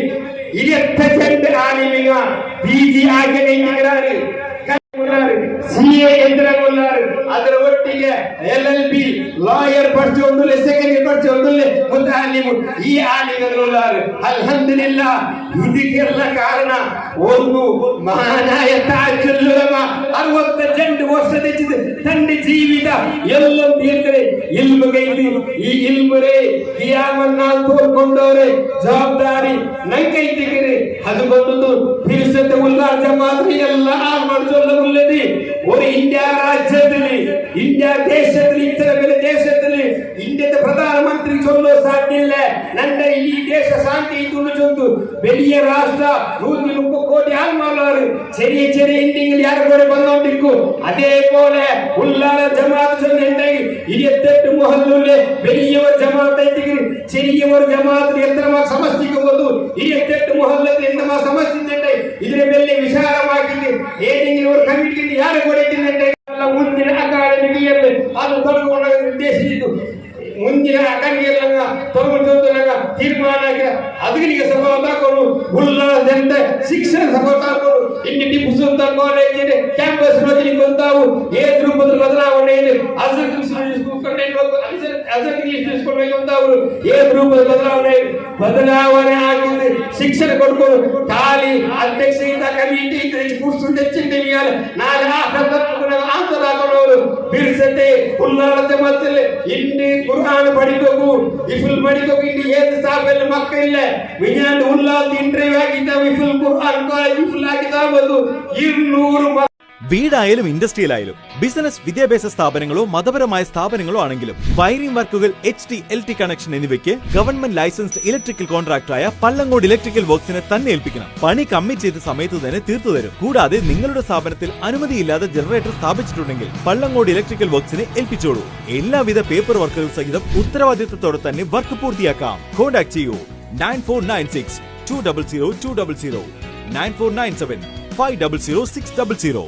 22 ആലിമിക പിജി ആഗ്രഹിക്കുകയാണ് CA എന്ത്രകൊള്ളാറ് ಅದರ ಒಟ್ಟಿಗೆ LLB ಲಾಯರ್ പഠിച്ചുകൊണ്ടുള്ള സെക്കൻഡറി പഠിച്ചുകൊണ്ടുള്ള മുതാലിമു ഈ ആലിമകളുള്ളാറ് അൽഹംദുലില്ലാഹ് ഇതിക്കെല്ല കാരണ ಒಂದು മഹാനായ താജുൽ ഉലമ 62 ವರ್ಷದ തന്റെ ജീവിത എല്ലാം തീർക്കರೆ ഇൽമുഗൈതി ಈ ಇಲ್ಮರೆ ಕಿಯಾಮನ್ನ ತೋರ್ಕೊಂಡವರೆ ಜವಾಬ್ದಾರಿ ನಂಗೈತಿಗೆ ಅದು ಬಂದು ಫಿರ್ಸತೆ ಉಲ್ಲಾ ಜಮಾತ್ ಎಲ್ಲ ಮಾಡ್ಕೊಳ್ಳುವುದಿಲ್ಲ ഒരു ഇന്ത്യ രാജ്യത്തില് ഇന്ത്യ ദേശത്തില് ഇത്ര വലിയ ദേശത്തില് ഇന്ത്യയുടെ പ്രധാനമന്ത്രി ചൊല്ലോ സാധ്യമില്ല നന്റെ ഈ ദേശ ശാന്തി ചൊല്ലു വലിയ രാഷ്ട്ര 130 കോടി ആൾമാർ ചെറിയ ഇന്ത്യയിൽ ಯಾರು ಕೂಡ ಬಂದോണ്ടിരിക്കും അതേപോലെ ഉള്ളാല ജമാഅത്ത് ചൊല്ലുണ്ടെങ്കിൽ 28 ಮೊಹಲ್ಲುlle വലിയ ജമാഅത്ത് ചെറിയ ഒരു ജമാഅത്തിന് എത്ര സമസ്തിക്ക് വന്നു 28 മുഹല്ലത്തിൽ എന്തുമാ സമസ്തിച്ചിട്ട് ഇതിനെ വലിയ വിശാലമാക്കിയിട്ട് ഏതെങ്കിലും ഒരു കമ്മിറ്റിക്ക് യാരെ കൊടുക്കുന്നുണ്ട് ಮುಂದಿನ ಅಕಾಡೆಮಿಯಲ್ಲಿ ಅದು ತೊಡಗಿಕೊಂಡಾಗ ಉದ್ದೇಶಿಸಿದ್ದು ಮುಂದಿನ ಅಕಾಡೆಮಿಯಲ್ಲ ತೊಡಗಿಕೊಂಡಾಗ ತೀರ್ಮಾನ ಅದಕ್ಕೆ ಸಭಾತಾಕೊಂಡು ಉಲ್ಲಾಸದಿಂದ ಶಿಕ್ಷಣ ಸಭಾತಾಕೊಂಡು ಇಲ್ಲಿ ಟಿಪ್ಪು ಸುಲ್ತಾನ್ ಕಾಲೇಜ್ ಇದೆ ಕ್ಯಾಂಪಸ್ ರಚನೆಗೆ ಬಂದಾವು ಏದು ರೂಪದ ಬದಲಾವಣೆ ಇದೆ ಅದಕ್ಕೆ ಬಂದವರು ಏದು ರೂಪದ ಬದಲಾವಣೆ ಆಗಿದೆ ಶಿಕ್ಷಣ ಕೊಡ್ಕೊಂಡು ಖಾಲಿ ಅಧ್ಯಕ್ಷರಿಂದ ಕಮಿಟಿ ಕೂರ್ಸುಂಡೆ ಚಿಂತೆಯಾಲ ನಾಳೆ ಆಂತರಾಕೊಂಡವರು ಬಿರ್ಸತೆ ಉಲ್ಲಾಸತೆ ಮತ್ತೆ ಇಲ್ಲಿ ಕುರ್ಆನ್ പഠിക്കൂ ഇഫിൽ പഠിക്കൂ ಇಲ್ಲಿ ಏದು ಸಾಬೆಲ್ಲ ಮಕ್ಕಳಿಲ್ಲ ವಿಜ್ಞಾನ ಉಲ್ಲಾಸ ಇಂಟರ್ವ್ಯೂ ಆಗಿದ್ದ ಇಫಿಲ್ ಕುರ್ಆನ್ ಕಾಲೇಜ್ ಇಫಿಲ್ ಆಗಿದ್ದ ಬಂದು 200 വീടായാലും ഇൻഡസ്ട്രിയിലായാലും ബിസിനസ് വിദ്യാഭ്യാസ സ്ഥാപനങ്ങളോ മതപരമായ സ്ഥാപനങ്ങളോ ആണെങ്കിലും വയറിംഗ് വർക്കുകൾ HT LT കണക്ഷൻ എന്നിവയ്ക്ക് ഗവൺമെന്റ് ലൈസൻസ്ഡ് ഇലക്ട്രിക്കൽ കോൺട്രാക്ടറായ പള്ളങ്ങോട് ഇലക്ട്രിക്കൽ വർക്സിനെ തന്നെ ഏൽപ്പിക്കണം. പണി കമ്മിറ്റ് ചെയ്ത സമയത്ത് തന്നെ തീർത്തു തരും. കൂടാതെ നിങ്ങളുടെ സ്ഥാപനത്തിൽ അനുമതിയില്ലാതെ ജനറേറ്റർ സ്ഥാപിച്ചിട്ടുണ്ടെങ്കിൽ പള്ളങ്ങോട് ഇലക്ട്രിക്കൽ വർക്സിനെ ഏൽപ്പിച്ചോളൂ. എല്ലാവിധ പേപ്പർ വർക്കുകൾ സഹിതം ഉത്തരവാദിത്തത്തോടെ തന്നെ വർക്ക് പൂർത്തിയാക്കാം. കോൺടാക്ട് ചെയ്യൂ 9496 200 200 9497 500 600.